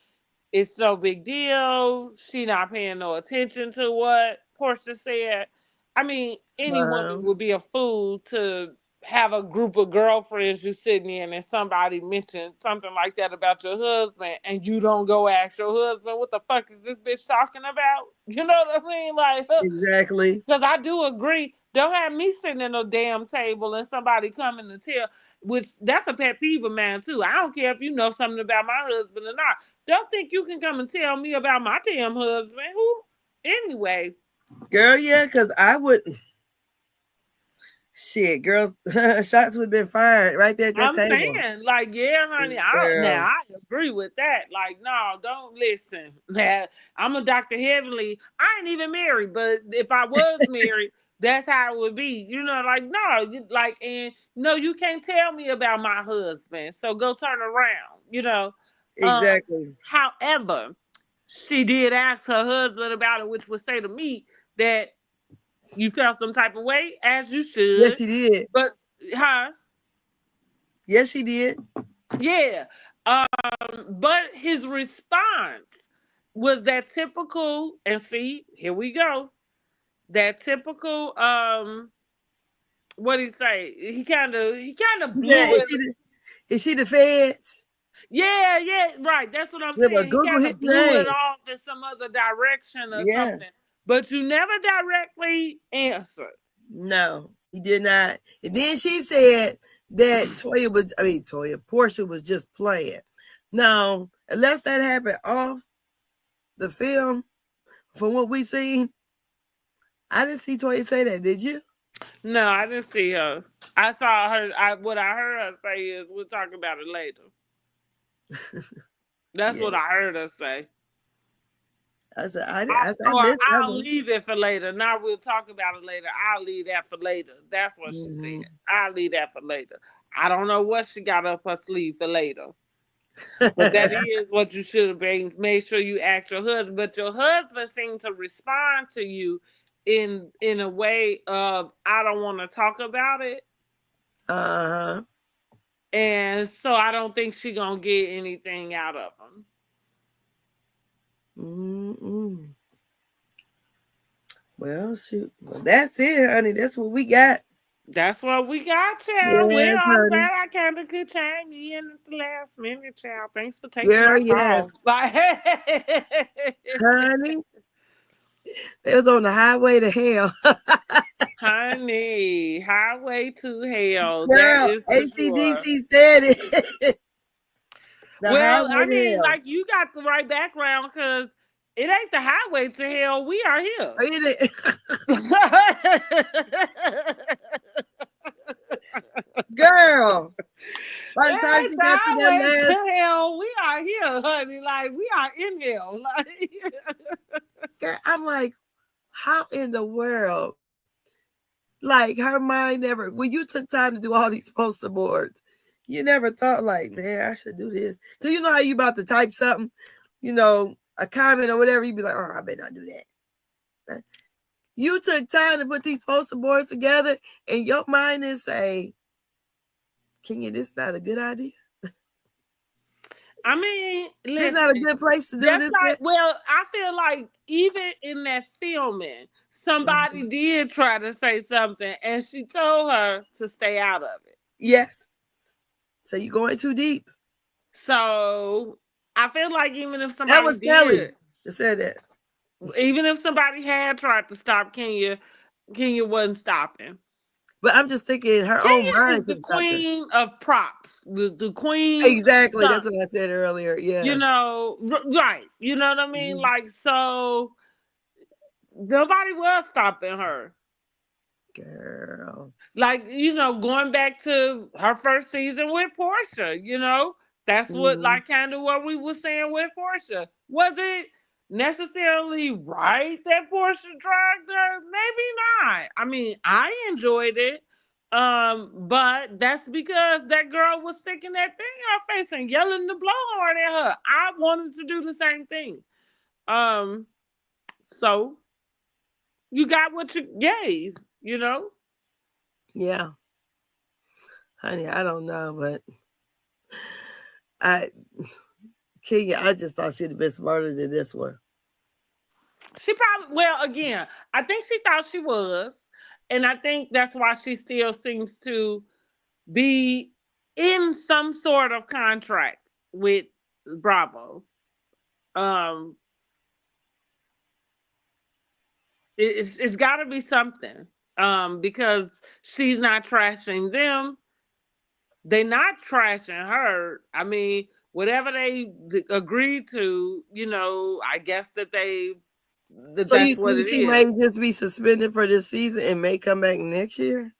it's no big deal. She not paying no attention to what Porsha said. I mean, any woman Uh-huh. would be a fool to have a group of girlfriends you sitting in and somebody mentioned something like that about your husband and you don't go ask your husband, what the fuck is this bitch talking about? You know what I mean? Like, Exactly. because I do agree. Don't have me sitting at no damn table and somebody coming to tell, which that's a pet peeve of mine too. I don't care if you know something about my husband or not. Don't think you can come and tell me about my damn husband. Who? Anyway, Girl, yeah, because I would shit, girls, shots would have been fired right there at that I'm table. saying, like, yeah, honey. Now Girl. I agree with that. Like, no, don't listen. Now, I'm a Dr. Heavenly. I ain't even married, but if I was married, that's how it would be. Like, no, like, and no, you can't tell me about my husband. So go turn around. Exactly. However, she did ask her husband about it, which would say to me that you felt some type of way, as you Yes, should. she did. But, huh? Yes, she did. Yeah. But his response was that typical, and see, here we go. That typical, what he say? He kind of Yeah, blew it. is she the feds? Yeah, yeah, right. That's what I'm Yeah, but saying. He Google kind his of blew it name. off in some other direction or Yeah. something. But you never directly answered. No, he did not. And then she said that Porsha was just playing. Now, unless that happened off the film, from what we seen, I didn't see Toya say that. Did you? No, I didn't see her. I saw her. What I heard her say is, we'll talk about it later. That's Yeah. what I heard her say. I said, I Or missed that I'll one. leave it for later. Now we'll talk about it later. I'll leave that for later. That's what she said. Mm-hmm. I'll leave that for later. I don't know what she got up her sleeve for later. But that is what you should have been. Made sure you ask your husband. But your husband seemed to respond to you in a way of I don't want to talk about it. Uh-huh. And so I don't think she gonna get anything out of him. Mm-mm. Well, shoot. Well, that's it, honey. That's what we got. That's what we got, child. Well, Yes, I'm honey. glad I kind of could chime in at the last minute, child. Thanks for taking Girl, my yes. call. Like, Honey, they was on the highway to hell. honey, highway to hell. That Girl, is for sure. ACDC said it. The Well, highway I to mean, hell. like you got the right background because it ain't the highway to hell. We are here. Ain't Girl, by the time It she ain't the got to that highway last, to hell. We are here, honey. Like we are in hell. Like girl, I'm like, how in the world? Like her mind never, when you took time to do all these poster boards, you never thought like, man, I should do this. Cause you know how you about to type something, a comment or whatever, you'd be like, oh, I better not do that. You took time to put these poster boards together and your mind is saying, Kenya, this not a good idea. I mean, This not a listen, good place to do that's this. like, well, I feel like even in that filming, somebody did try to say something and she told her to stay out of it. Yes. So you're going too deep. So I feel like even if That somebody was Kelly did, that said that. even if somebody had tried to stop Kenya, Kenya wasn't stopping. But I'm just thinking her own Kenya mind is could the have stopped her. queen of props, the queen of Exactly. That's stuff. what I said earlier. You Yes. know, right? You know what I mean? Mhm. Like so. Nobody was stopping her. Girl. Like, going back to her first season with Porsha, that's what, Mhm. like, kind of what we were saying with Porsha. Was it necessarily right that Porsha dragged her? Maybe not. I mean, I enjoyed it. But that's because that girl was sticking that thing in her face and yelling the blowhorn at her. I wanted to do the same thing. Um, so you got what you gave. Yeah. Honey, I don't know, but I Kenya, I just thought she'd have been smarter than this one. She probably, well, again, I think she thought she was, and I think that's why she still seems to be in some sort of contract with Bravo. Um, it's got to be something. Because she's not trashing them, they're not trashing her. I mean, whatever they agreed to, I guess So you that's what think it she may is. just be suspended for this season and may come back next year?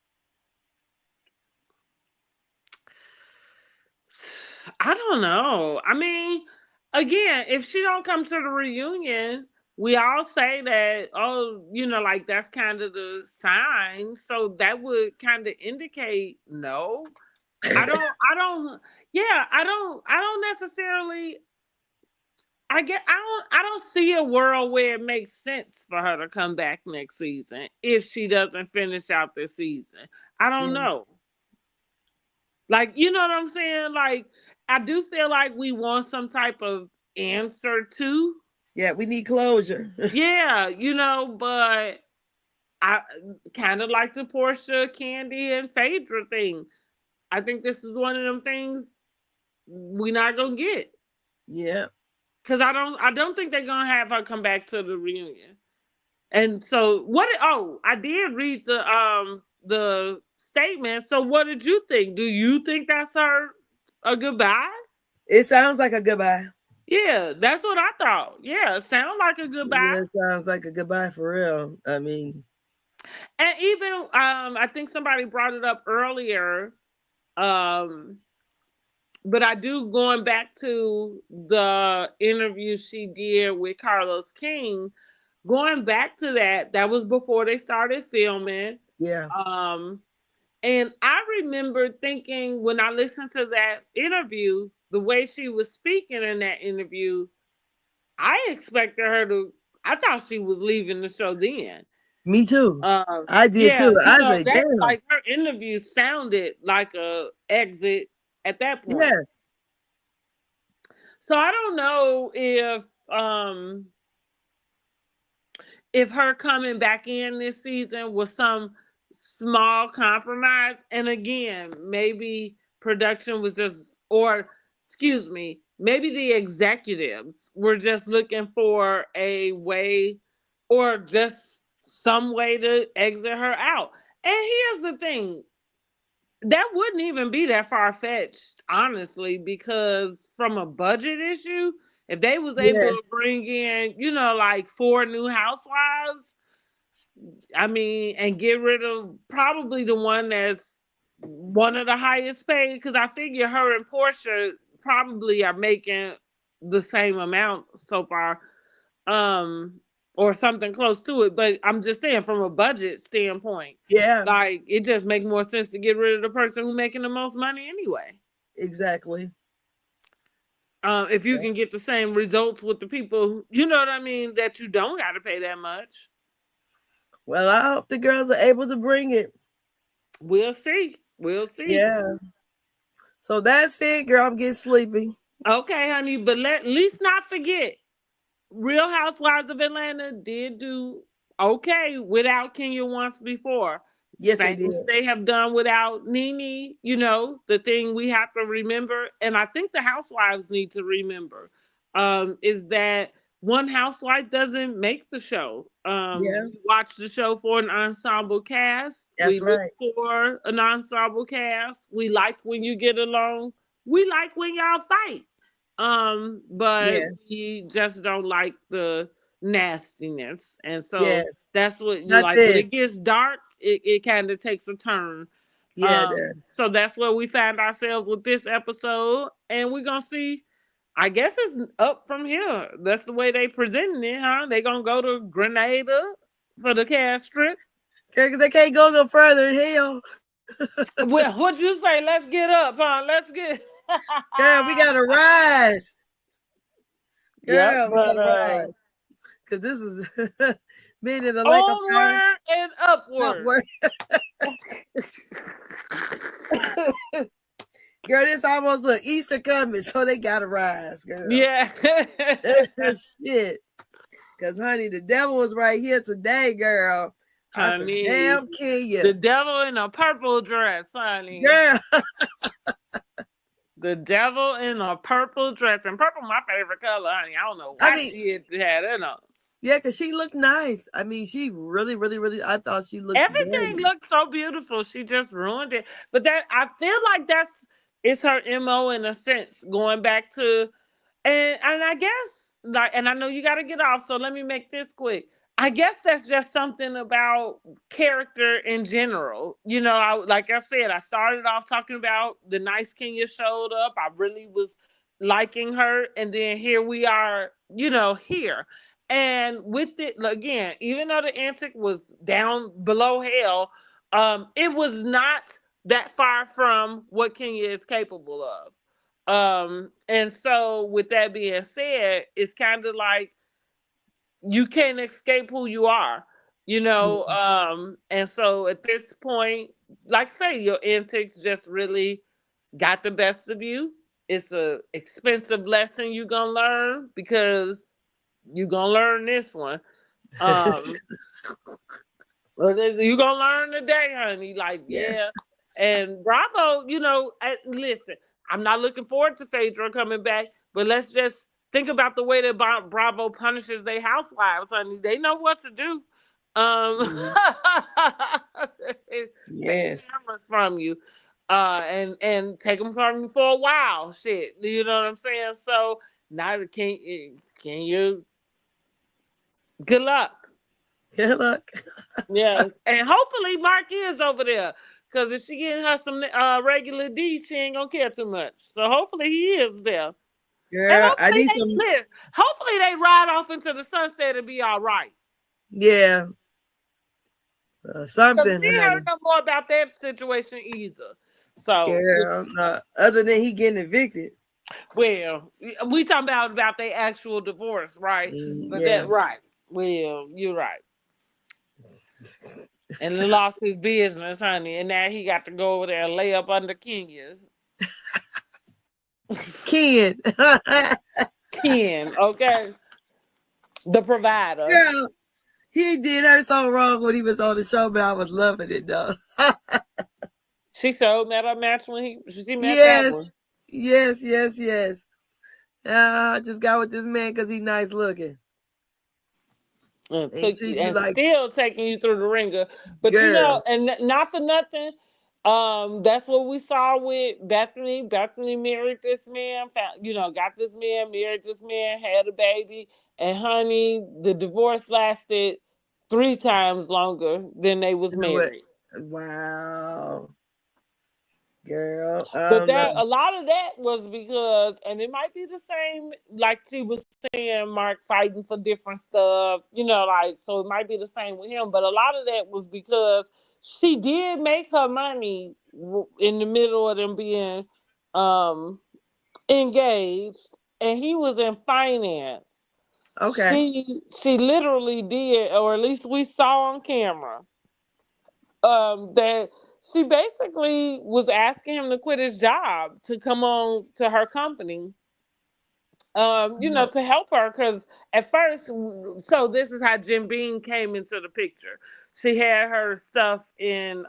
I don't know. I mean, again, if she don't come to the reunion, we all say that, oh, like that's kind of the sign. So that would kind of indicate no. Yeah, I don't necessarily I don't see a world where it makes sense for her to come back next season if she doesn't finish out this season. I don't Yeah. know. Like, you know what I'm saying? Like, I do feel like we want some type of answer to. Yeah, we need closure. Yeah, but I kind of like the Porsha, Candy, and Phaedra thing. I think this is one of them things we not gonna get. Yeah. Cause I don't think they're gonna have her come back to the reunion. And so I did read the statement. So what did you think? Do you think that's her a goodbye? It sounds like a goodbye. Yeah, that's what I thought. Yeah, sound like a goodbye. Yeah, it sounds like a goodbye for real. I mean, And even I think somebody brought it up earlier. Um But I do, going back to the interview she did with Carlos King, going back to that was before they started filming. Yeah. And I remember thinking when I listened to that interview, the way she was speaking in that interview, I expected her to, I thought she was leaving the show then. Me too. I did Yeah, too. you I was know, like, that damn. like her interview sounded like a exit at that point. Yes. So I don't know if her coming back in this season was some small compromise. And again, maybe production was just, or excuse me, maybe the executives were just looking for a way or just some way to exit her out. And here's the thing, that wouldn't even be that far-fetched, honestly, because from a budget issue, if they was able Yes. to bring in, you know, like 4 new housewives, I mean, and get rid of probably the one that's one of the highest paid, because I figure her and Porsha probably are making the same amount so far, um, or something close to it. But I'm just saying, from a budget standpoint, Yeah. like it just makes more sense to get rid of the person who's making the most money anyway. Exactly. If you Yeah. can get the same results with the people, you know what I mean, that you don't got to pay that much. Well, I hope the girls are able to bring it. We'll see. We'll see. Yeah. So that's it, girl. I'm getting sleepy. Okay, honey, but at least not forget, Real Housewives of Atlanta did do okay without Kenya once before. Yes, they Same did. as they have done without Nene, you know, the thing we have to remember, and I think the housewives need to remember, is that one housewife doesn't make the show. Yeah, We watch the show for an ensemble cast. We that's look right. for an ensemble cast. We like when you get along. We like when y'all fight. But Yeah. we just don't like the nastiness. And so Yes. that's what you Not like. When it this. gets dark, it kind of takes a turn. Yeah, it does. So that's where we found ourselves with this episode. And we're gonna see. I guess it's up from here. That's the way they presenting it, huh? They gonna go to Grenada for the cast strip. Because they can't go no further in hell. Well, what you say? Let's get up, huh? Let's get. Girl, we gotta rise. Yep, Girl, we but gotta rise. Because this is men in the lake of fire. onward and upward. Upward. Girl, this almost look Easter coming, so they gotta rise, girl. Yeah. Shit. Because, honey, the devil was right here today, girl. Honey, damn Kenya. the devil in a purple dress, honey. Girl. The devil in a purple dress. And purple my favorite color, honey. I don't know why she had it on. Yeah, because she looked nice. I mean, she really, really, really, I thought she looked everything looked so beautiful. She just ruined it. But that, I feel like it's her MO in a sense, going back to, and I guess, like, and I know you got to get off, so let me make this quick. I guess that's just something about character in general. You know, like I said, I started off talking about the nice Kenya showed up. I really was liking her. And then here we are, you know, here. And with it, again, even though the antic was down below hell, it was not that far from what Kenya is capable of. And so with that being said, it's kind of like, you can't escape who you are, you know. And so at this point, like I say, your antics just really got the best of you. It's a expensive lesson you're gonna learn, because you're gonna learn this one. You're gonna learn today, honey. Like, Yes. yeah. And Bravo, you know, listen, I'm not looking forward to Phaedra coming back, but let's just think about the way that Bravo punishes their housewives, honey. They know what to do. Take Yes. cameras from you, and take them from you for a while. Shit, you know what I'm saying? So now can you? Good luck. Good luck. Yeah, and hopefully Mark is over there, because if she getting her some regular D, she ain't gonna care too much. So hopefully he is there, and Girl, I need some. hopefully they ride off into the sunset and be all right. Yeah, Because something, we ain't heard honey. no more about that situation either. So, Girl, other than he getting evicted. well, we talking about their actual divorce, right? But Yeah. that right. Well, you're right. And he lost his business, honey, and now he got to go over there and lay up under Kenya. Ken. Ken, okay, the provider. Girl, he did her so wrong when he was on the show, but I was loving it though. She so met her match when she met that Yes, one. yes, yes, yes. I just got with this man because he nice looking. He treat you And like still taking you through the ringer. But girl. and not for nothing, that's what we saw with Bethany. Bethany married this man, got this man, married this man, had a baby, and honey, the divorce lasted 3 times longer than they was You know what? married. Wow, girl. But No. a lot of that was because, and it might be the same, like she was saying, Mark fighting for different stuff, like, so it might be the same with him. But a lot of that was because she did make her money in the middle of them being um, engaged, and he was in finance. Okay. She literally did, or at least we saw on camera that she basically was asking him to quit his job to come on to her company, No. to help her. Because at first, so this is how Jim Beam came into the picture. She had her stuff in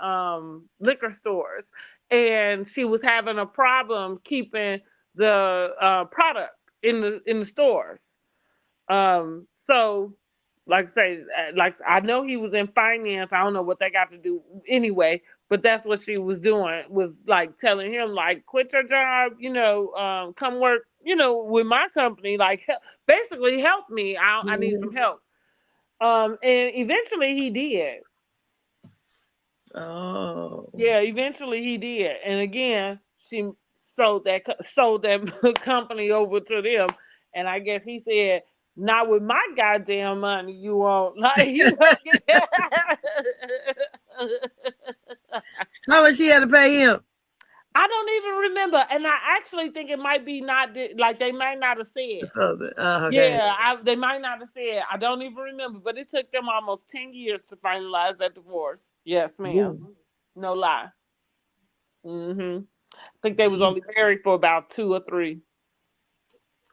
liquor stores, and she was having a problem keeping the product in the stores. So like I say, like I know he was in finance. I don't know what they got to do anyway, but that's what she was doing, was like telling him like, quit your job, come work, with my company, like basically help me. I need some Mhm. help. And eventually he did. Oh. Yeah, eventually he did. And again, she sold that company over to them. And I guess he said, "Not with my goddamn money, you won't." Like How much she had to pay him? I don't even remember, and I actually think it might be not like they might not have said. Okay. Yeah, they might not have said. I don't even remember, but it took them almost 10 years to finalize that divorce. Yes, ma'am. Ooh. No lie. I think they was only married for about 2 or 3.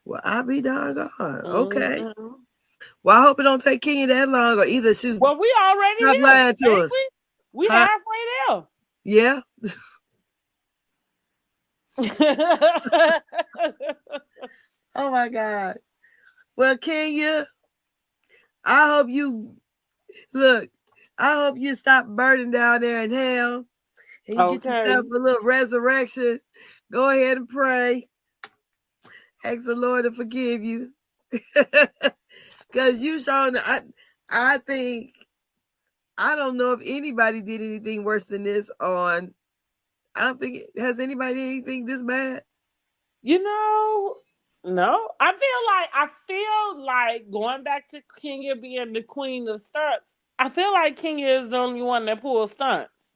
Well, I'll be doggone. Okay. Mm-hmm. Well, I hope it don't take Kenya that long, or either shoot. Well, we already Stop here, lying to ain't us. we? We Huh? halfway Yeah. there. Oh my God. Well, Kenya, I hope you look. I hope you stop burning down there in hell, and you get Okay. yourself a little resurrection. Go ahead and pray. Ask the Lord to forgive you, because you shown. I think I don't know if anybody did anything worse than this on. I don't think has anybody did anything this bad. No. I feel like going back to Kenya being the queen of stunts. I feel like Kenya is the only one that pulls stunts.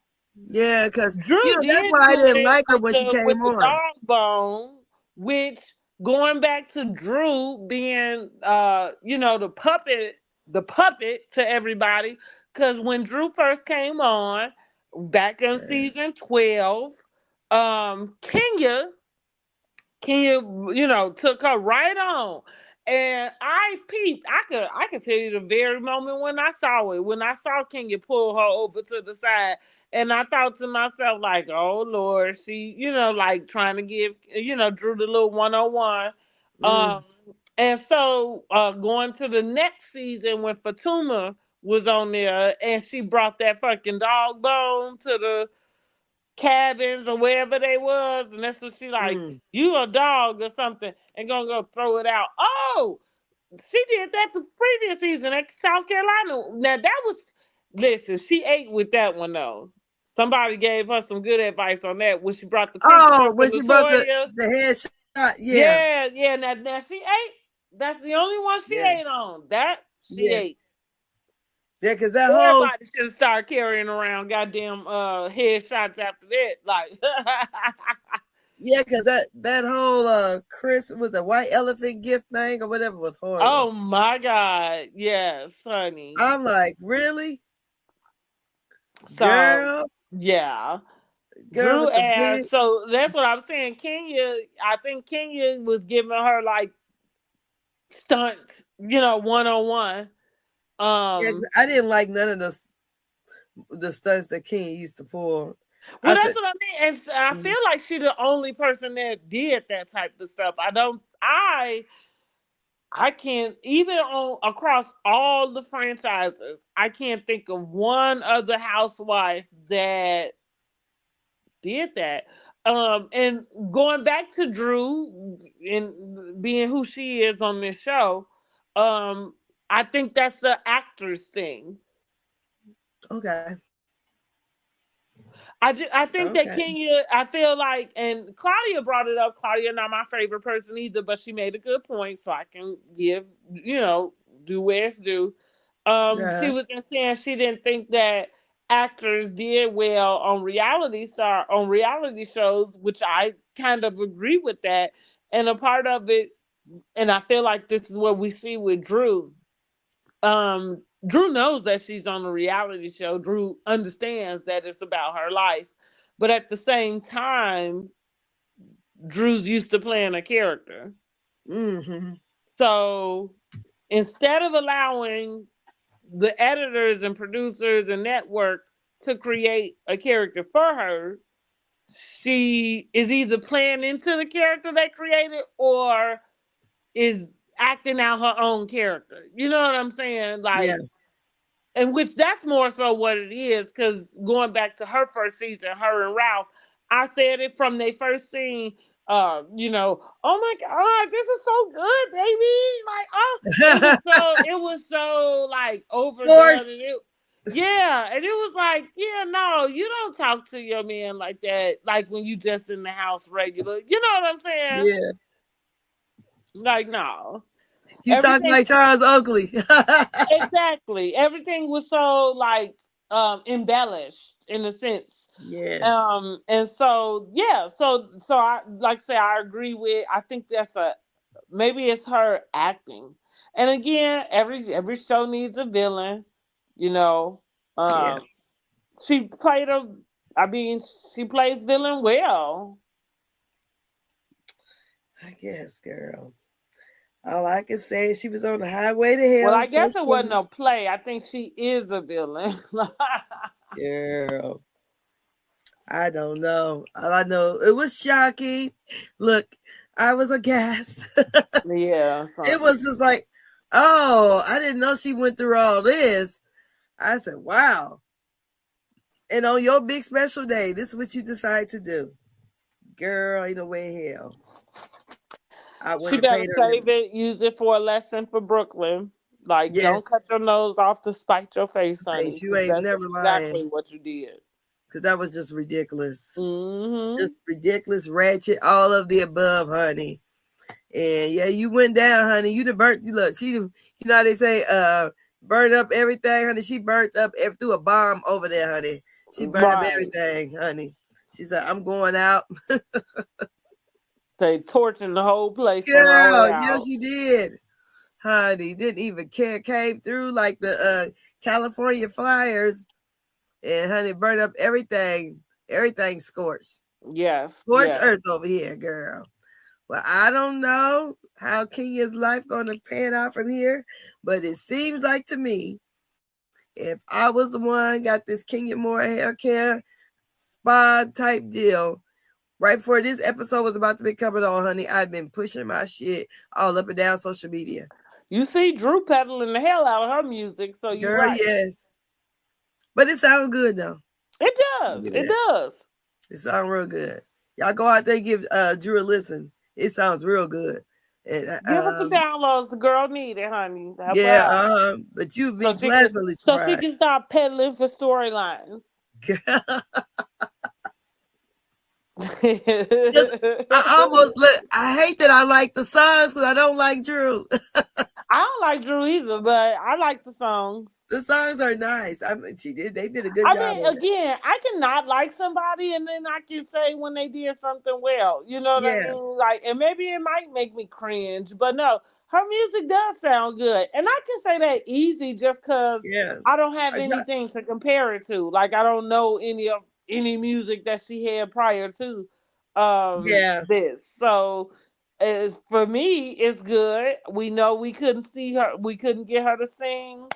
Yeah, because Drew that's did why I do didn't it like her with when she the came with the on. dog bone, which going back to Drew being the puppet to everybody. Because when Drew first came on back in season 12, Kenya Kenya, took her right on. And I peeped. I could tell you the very moment when I saw it. When I saw Kenya pull her over to the side, and I thought to myself, like, oh Lord, she, like trying to give, Drew the little 101. Mm, And so going to the next season when Fatuma was on there and she brought that fucking dog bone to the cabins or wherever they was, and that's what she like, mm. you a dog or something, and gonna go throw it out. Oh, she did that the previous season at South Carolina. Now that was, listen, she ate with that one though. Somebody gave her some good advice on that when she brought the picture Oh, with when she brought Latoya. the headshot, yeah, Yeah, yeah. Now she ate. That's the only one she yeah, ate on. That she yeah, ate. yeah, because that whole Everybody should have started carrying around goddamn headshots after that. Like, yeah, because that whole Chris was a white elephant gift thing or whatever was horrible. oh my God, yes, honey. I'm like, really, So girl, yeah, girl Drew with the asked. big. So that's what I'm saying. Kenya, I think Kenya was giving her like stunts, 1 on 1. Yeah, I didn't like none of the stunts that King used to pull. Well, I that's said, what I mean. And I mm, feel like she's the only person that did that type of stuff. I can't even on across all the franchises. I can't think of one other housewife that did that. And going back to Drew and being who she is on this show, I think that's the actor's thing. okay, I think okay, that Kenya, I feel like, and Claudia brought it up. Claudia not my favorite person either, but she made a good point, so I can give, do where it's due. She yeah, was just saying she didn't think that actors did well on reality shows, which I kind of agree with that. And a part of it, and I feel like this is what we see with Drew. Drew knows that she's on a reality show. Drew understands that it's about her life. But at the same time, Drew's used to playing a character. mm-hmm, So instead of allowing the editors and producers and network to create a character for her, she is either playing into the character they created or is acting out her own character. You know what I'm saying? yeah, Like, and which that's more so what it is, because going back to her first season, her and Ralph, I said it from their first scene. Oh my God, this is so good, baby. Like, oh, it was so like overdone, force, and yeah, and it was like, yeah, no, you don't talk to your man like that, like when you just in the house regular. You know what I'm saying? yeah. Like, no, You talking everything. like Charles Oakley? Exactly. Everything was so like embellished in a sense. Yes, And so yeah, so I like I say I agree with I think that's a maybe it's her acting. And again, every show needs a villain, you know. yeah, Um she played a I mean, she plays villain well. I guess, girl. All I can say is she was on the highway to Well, I hell for guess it wasn't King. a play. I think she is a villain. Girl, I don't know. All I know, it was shocking. Look, I was aghast. Yeah, It son. was just like, oh, I didn't know she went through all this. I said, wow. And on your big special day, this is what you decide to do. Girl, ain't no way in hell. I She wouldn't have better paid her. save it, use it for a lesson for Brooklyn. Like, don't Yes, cut your nose off to spite your face, honey, face, you because ain't that's never exactly lying. what you did. Because that was just ridiculous. Mm-hmm. Just ridiculous, ratchet, all of the above, honey. And yeah, you went down, honey. You done burnt. Look, how they say, burn up everything, honey. She burnt up, threw a bomb over there, honey. She burned up Right. everything, honey. She said, I'm going out. They torching the whole place on her way Girl, yes, out. she did. Honey, didn't even care. Came through like the California Flyers. And honey, burned up everything. Everything scorched. Yes, Scorched yes. earth over here, girl. Well, I don't know how Kenya's life gonna pan out from here, but it seems like to me, if I was the one got this Kenya Moore hair care spa type deal, right before this episode was about to be coming on, honey, I'd been pushing my shit all up and down social media. You see Drew peddling the hell out of her music, so you're Girl, right. yes. But it sounds good though. It does. It does. It sounds real good. Y'all go out there and give Drew a listen. It sounds real good. And Give her some downloads. The girl need it, honey. Help her yeah, out. but you'd So be she can pleasantly so she surprised. can start peddling for storylines. Girl, 'cause I almost look. I hate that I like the songs because I don't like Drew. I don't like Drew either, but I like the songs. The songs are nice. I mean, she did. They did a good I job mean, on it. again, I cannot like somebody and then I can say when they did something well. You know what I Yeah, mean? Like, and maybe it might make me cringe, but no, her music does sound good. And I can say that easy just because yeah, I don't have I ju- anything to compare it to. Like, I don't know any music that she had prior to yeah, this. So, for me, it's good. We know we couldn't see her, we couldn't get her to sing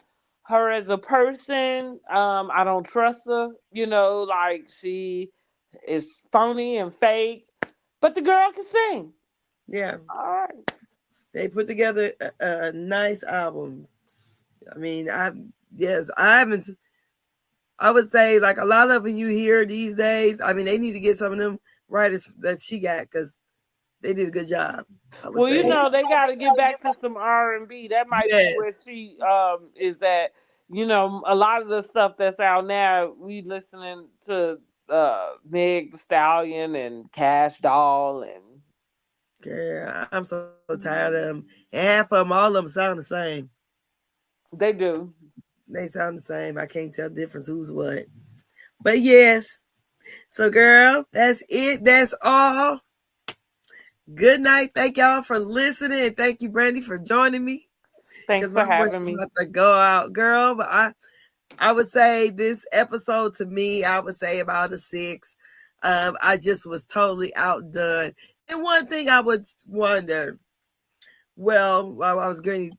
her as a person. I don't trust her. You know, like she is phony and fake, but the girl can sing. yeah. All right. They put together a nice album. I mean, I yes, I haven't. I would say like a lot of them you hear these days. I mean, they need to get some of them writers that she got because they did a good job. I would Well, you say know, they got to get back to some R&B. That might be where yes, she is at. You know, a lot of the stuff that's out now, we listening to Meg the Stallion and Cash Doll and girl. I'm so tired of them. And half of them, all of them sound the same. they do. They sound the same. I can't tell the difference who's what. But yes. So, girl, that's it. That's all. Good night. Thank y'all for listening. And thank you, Brandy, for joining me. Thanks Because my for voice having is me. about to go out, girl. But I would say this episode to me, I would say about a 6. I just was totally outdone. And one thing I would wonder, well, while I was going,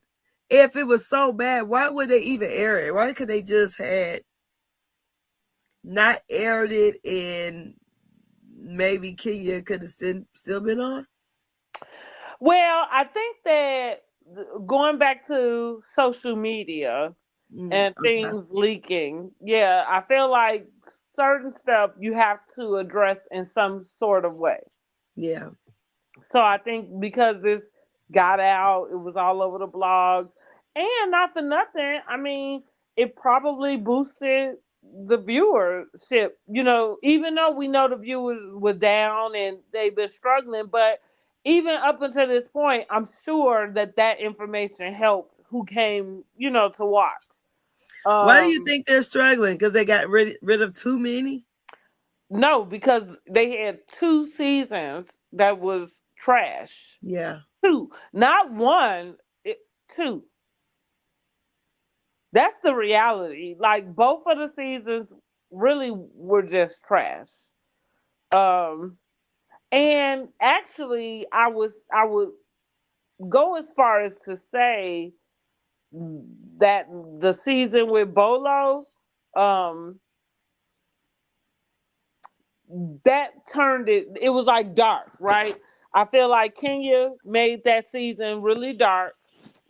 if it was so bad, why would they even air it? Why could they just had not aired it and maybe Kenya could have still been on? Well, I think that going back to social media and Okay. things leaking, yeah, I feel like certain stuff you have to address in some sort of way. Yeah. So I think because this got out, it was all over the blogs, and not for nothing. I mean, it probably boosted the viewership. You know, even though we know the viewers were down and they've been struggling, but even up until this point, I'm sure that that information helped who came, to watch. Why do you Um, think they're struggling? Because they got rid of too many? no, because they had 2 seasons that was trash. Yeah. Two, not one, two. That's the reality. Like both of the seasons really were just trash. Um, and actually, I would go as far as to say that the season with Bolo, um, that turned it. It was like dark, right? I feel like Kenya made that season really dark.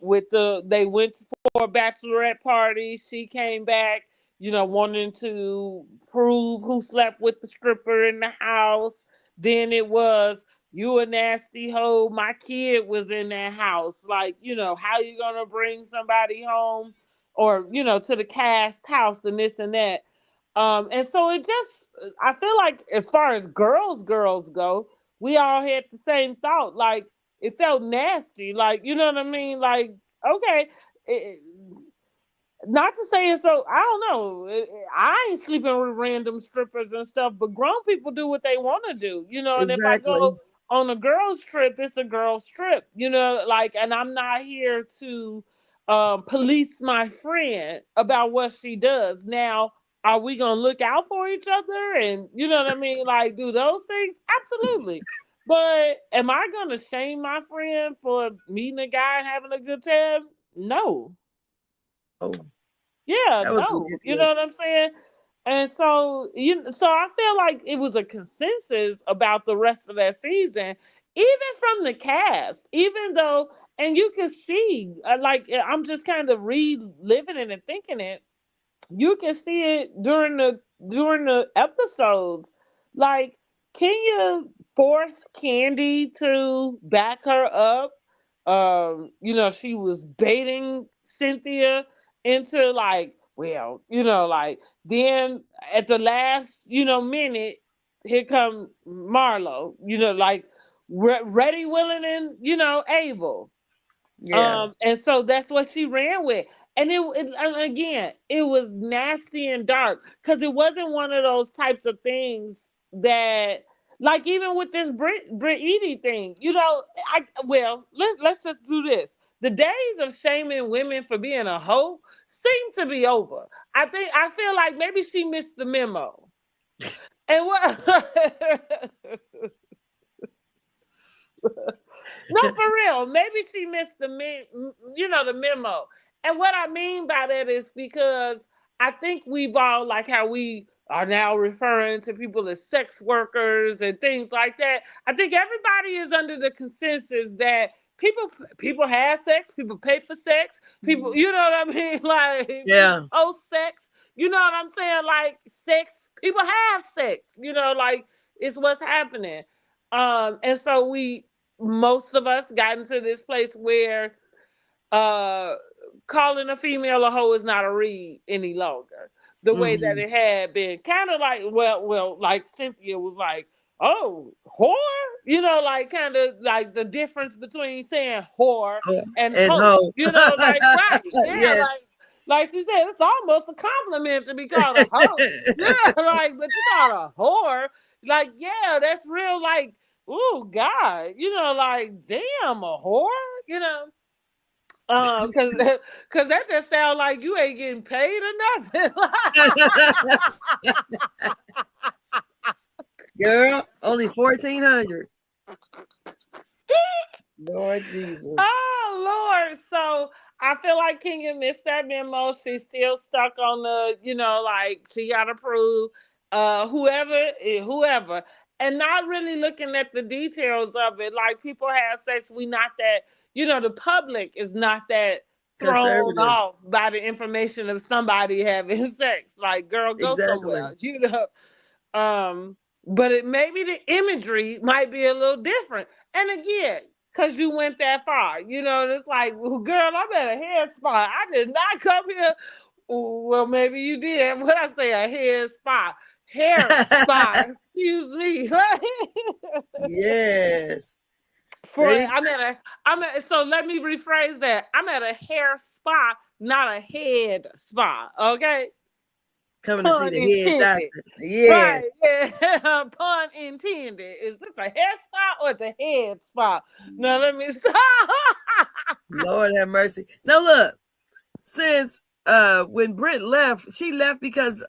With they went for a bachelorette party. She came back, wanting to prove who slept with the stripper in the house. Then it was, you a nasty hoe. My kid was in that house. Like, how you gonna bring somebody home or to the cast house and this and that. And so it just, I feel like as far as girls go, we all had the same thought. Like it felt nasty. Like, you know what I mean? Like, okay, it, not to say it's so, I don't know. I ain't sleeping with random strippers and stuff, but grown people do what they want to do, and if I go Exactly. on a girl's trip, it's a girl's trip, like, and I'm not here to police my friend about what she does. Now, are we gonna look out for each other and you know what I mean? Like do those things? Absolutely. But am I gonna shame my friend for meeting a guy and having a good time? No. No, Yeah, that was no. You know what ridiculous. I'm saying? And so I feel like it was a consensus about the rest of that season, even from the cast, even though, and you can see, I'm just kind of reliving it and thinking it. You can see it during the episodes, like Kenya forced Candy to back her up. She was baiting Cynthia into like well, like then at the last, minute, here come Marlo, like ready, willing, and able. Yeah. And so that's what she ran with. And and again, it was nasty and dark because it wasn't one of those types of things that, like, even with this Brit Edie thing, let's just do this. The days of shaming women for being a hoe seem to be over. I feel like maybe she missed the memo. And what? No, for real. Maybe she missed the memo. And what I mean by that is because I think we've all, like how we are now referring to people as sex workers and things like that. I think everybody is under the consensus that people have sex, people pay for sex, people, you know what I mean? Like Yeah. people owe sex. You know what I'm saying? Like sex, people have sex. Like it's what's happening. And so most of us got into this place where uh calling a female a hoe is not a read any longer. The way that Mm-hmm. it had been, kind of like, like Cynthia was like, oh, whore, like kind of like the difference between saying whore Oh, and and hoe, hoe. like, right, yeah, Yes. like she said, it's almost a compliment to be called a hoe. Yeah, like, but you call a whore, like, yeah, that's real, like, oh God, like, damn, a whore, you know. Cause, cause that just sounds like you ain't getting paid or nothing. Girl, only 1,400. Lord Jesus. Oh Lord. So I feel like Kenya missed that memo. She's still stuck on the, like she gotta prove whoever. And not really looking at the details of it. Like people have sex, we not that, the public is not that thrown Conservative. off by the information of somebody having sex. Like, girl, go Exactly. somewhere. But it maybe the imagery might be a little different. And again, because you went that far, it's like, well, girl, I'm at a hair spa. I did not come here. Well, maybe you did. What I say, a hair spa. Excuse me. Yes. For They so let me rephrase that. I'm at a hair spa, not a head spa. Okay, coming to see pun the head intended. doctor. Right, Yes. yeah. Pun intended. Is this a hair spa or the head spa? Now let me stop. Lord have mercy. Now look, since when Brit left, she left because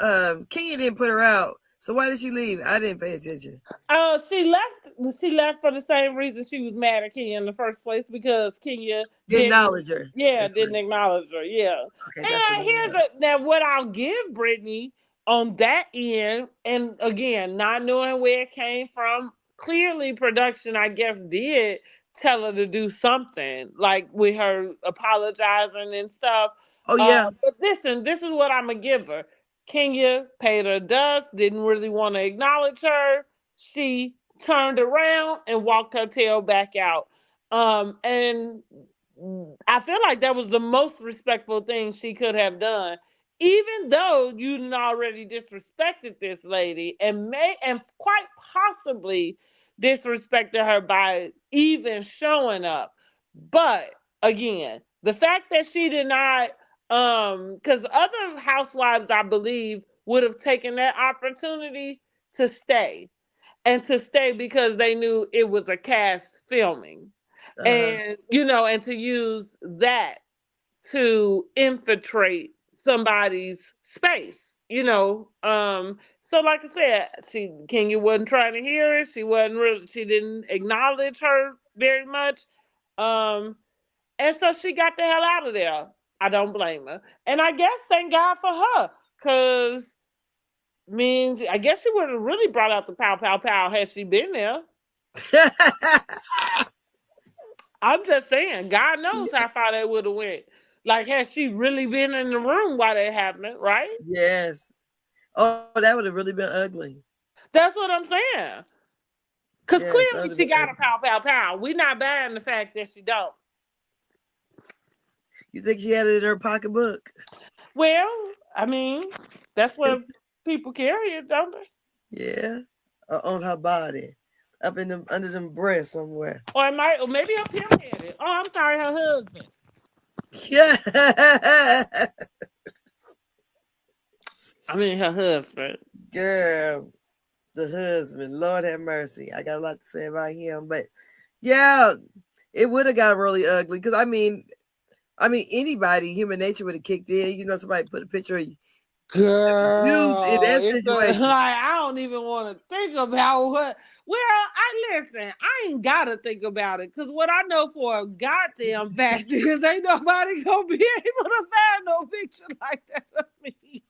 Kenya didn't put her out. So why did she leave? I didn't pay attention. She left. She left for the same reason she was mad at Kenya in the first place, because Kenya Didn't didn't. acknowledge her. Yeah, That's didn't right. acknowledge her. Yeah. Okay, that's what And it was. now what I'll give Brittany on that end, and again, not knowing where it came from, clearly production, I guess, did tell her to do something, like with her apologizing and stuff. Oh yeah. But listen, this is what I'm gonna give her. Kenya paid her dust, didn't really want to acknowledge her. She turned around and walked her tail back out. And I feel like that was the most respectful thing she could have done, even though you already disrespected this lady and quite possibly disrespected her by even showing up. But again, the fact that she did not, because other housewives, I believe, would have taken that opportunity to stay, and to stay because they knew it was a cast filming, Uh-huh. and and to use that to infiltrate somebody's space, so like I said, Kenya wasn't trying to hear it. She didn't acknowledge her very much. Um and so she got the hell out of there. I don't blame her, and I guess thank God for her, because means I guess she would have really brought out the pow pow pow had she been there. I'm just saying, God knows how Yes. far that would have went. Like, had she really been in the room while that happened, right? Yes. Oh, that would have really been ugly. That's what I'm saying. Because Yes, that clearly would have she been got a ugly. pow pow pow. We're not buying the fact that she don't. You think she had it in her pocketbook? Well, I mean, that's what people carry it, don't they? Yeah. On her body. Up in them under them breasts somewhere. Or it might, or maybe up here had it. Oh, I'm sorry, her husband. Yeah. I mean, her husband. Girl, the husband. Lord have mercy. I got a lot to say about him. But yeah, it would have got really ugly. Because anybody, human nature would have kicked in. Somebody put a picture of you in Girl, that it's like situation. I don't even want to think about what. Well, I listen. I ain't gotta think about it because what I know for a goddamn fact is ain't nobody gonna be able to find no picture like that of me.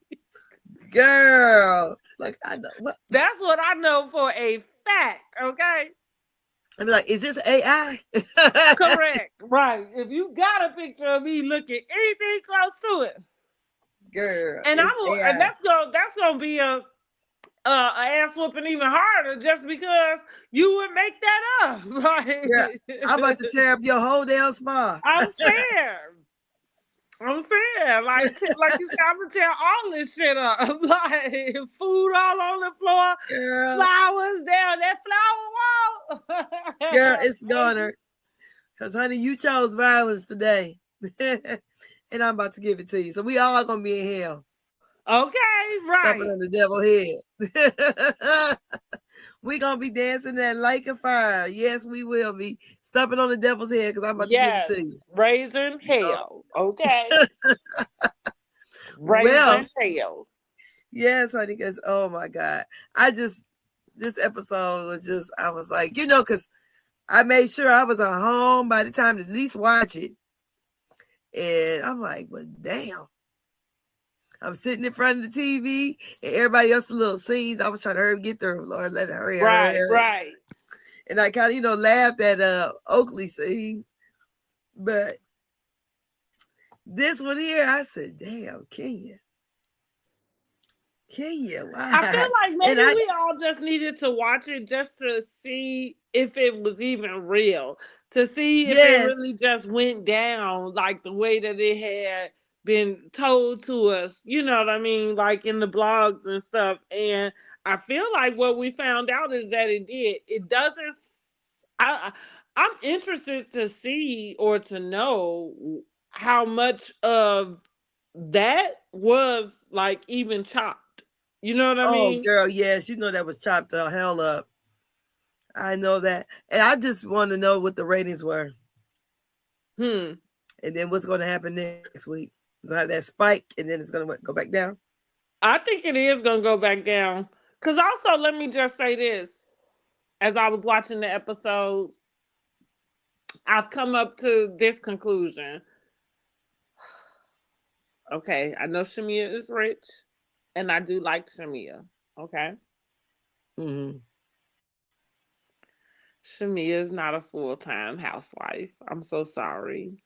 Girl, like I know what. That's what I know for a fact. Okay. I'd be like, is this AI? Correct. Right. If you got a picture of me looking anything close to it, Girl, and it's and AI. that's gonna be a ass whooping even harder just because you would make that up. Girl, Like, I'm about to tear up your whole damn spa. I'm saying. I'm saying, like you said, I'm gonna tear all this shit up. Like food all on the floor, Girl, flowers down that flower girl, wall. it's gonna. Because, honey, you chose violence today. And I'm about to give it to you. So we all gonna be in hell. Okay, Stomping right. on the devil's head. We gonna be dancing that lake of fire. Yes, we will be stomping on the devil's head because I'm about to give it Yes, to you. raising hell. Okay, Well, raising hell. yes, honey, because oh my God. This episode was just, I was like, because I made sure I was at home by the time to at least watch it. And I'm like, well, damn. I'm sitting in front of the TV and everybody else's little scenes. I was trying to hurry get through. Lord, let it hurry, hurry, Right, hurry. right. And I kind of, laughed at Oakley scene. But this one here, I said, damn, Kenya. Kenya, I feel why? like And maybe we all just needed to watch it just to see if it was even real, to see if it yes, really just went down like the way that it had been told to us, you know what I mean, like in the blogs and stuff. And I feel like what we found out is that it did. It doesn't. I'm interested to see or to know how much of that was like even chopped. You know what I oh, mean? girl, yes, that was chopped the hell up. I know that. And I just want to know what the ratings were. Hmm. And then what's going to happen next week. We're going to have that spike and then it's going to go back down. I think it is going to go back down. Because also, let me just say this. As I was watching the episode, I've come up to this conclusion. Okay, I know Shamia is rich, and I do like Shamia. Okay? Mm-hmm. Shamia is not a full-time housewife. I'm so sorry.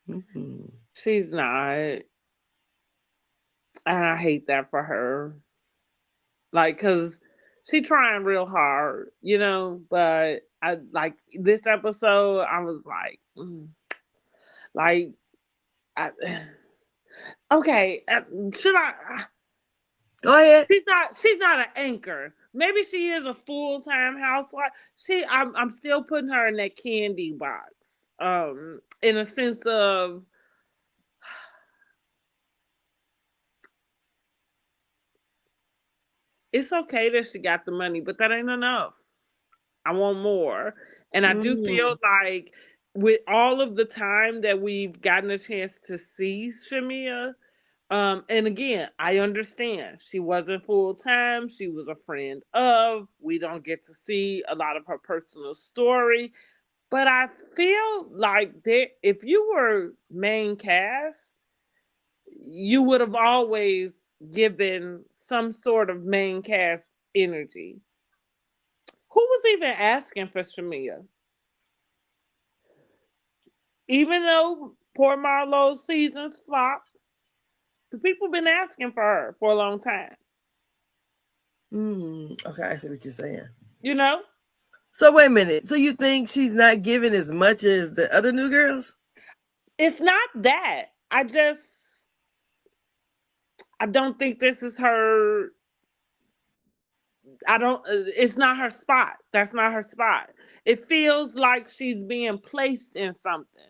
Mm-hmm. She's not. And I hate that for her. Like, because she trying real hard, but I like this episode, I was like, like, I, okay, should I? Go ahead. She's not an anchor. Maybe she is a full-time housewife. I'm still putting her in that candy box. In a sense of, it's okay that she got the money, but that ain't enough. I want more. And I do feel like with all of the time that we've gotten a chance to see Shamia, and again, I understand she wasn't full time. She was a friend of. We don't get to see a lot of her personal story. But I feel like if you were main cast, you would have always given some sort of main cast energy. Who was even asking for Shamia? Even though poor Marlowe's seasons flopped, the people been asking for her for a long time. Okay, I see what you're saying. You know? So wait a minute. So you think she's not giving as much as the other new girls? It's not that. I don't think this is her. I don't, it's not her spot. That's not her spot. It feels like she's being placed in something.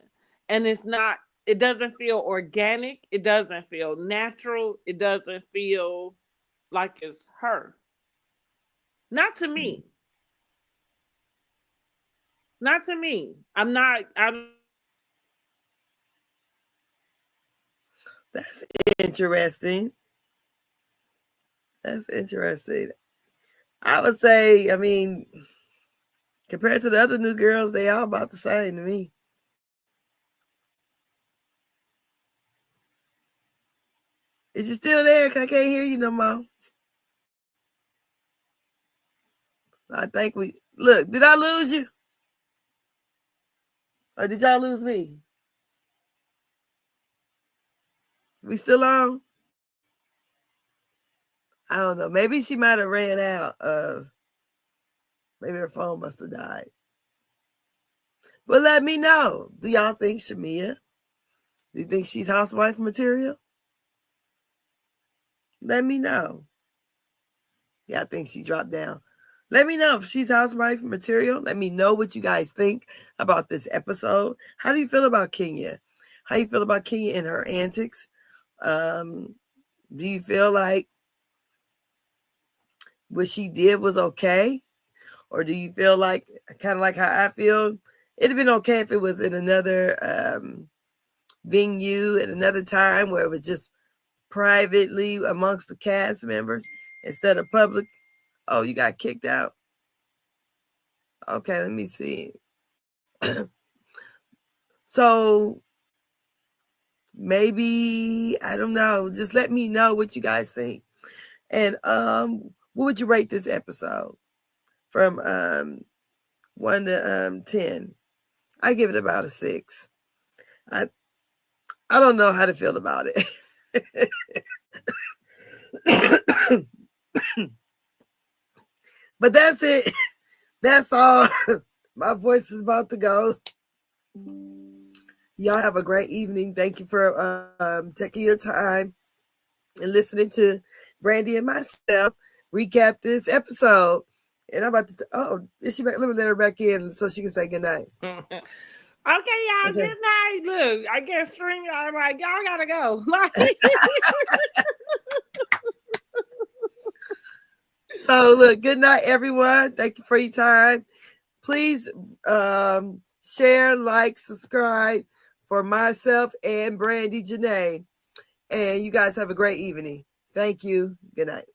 And it's not, it doesn't feel organic. It doesn't feel natural. It doesn't feel like it's her. Not to me. Not to me. I'm not, That's interesting. That's interesting. I would say, I mean, compared to the other new girls, they all about the same to me. Is you still there? 'Cause I can't hear you no more. I think we look. Did I lose you, or did y'all lose me? We still on? I don't know. Maybe she might have ran out. Maybe her phone must have died. But let me know. Do y'all think Shamia? Do you think she's housewife material? Let me know. Yeah, I think she dropped down. Let me know if she's housewife material. Let me know what you guys think about this episode. How do you feel about Kenya? How do you feel about Kenya and her antics? Do you feel like what she did was okay? Or do you feel like, kind of like how I feel, it'd have been okay if it was in another venue at another time where it was just privately amongst the cast members instead of public? Oh, you got kicked out? Okay, let me see. So maybe, I don't know. Just let me know what you guys think. And what would you rate this episode from 1 to 10? I give it about a 6. I don't know how to feel about it. But that's it. That's all. My voice is about to go. Y'all have a great evening. Thank you for taking your time and listening to Brandy and myself recap this episode. And I'm about to, is she back? Let me let her back in so she can say goodnight. Okay, y'all, good night. Look, I guess I'm like, y'all gotta go. So look, good night, everyone. Thank you for your time. Please share, like, subscribe for myself and Brandy Janae. And you guys have a great evening. Thank you. Good night.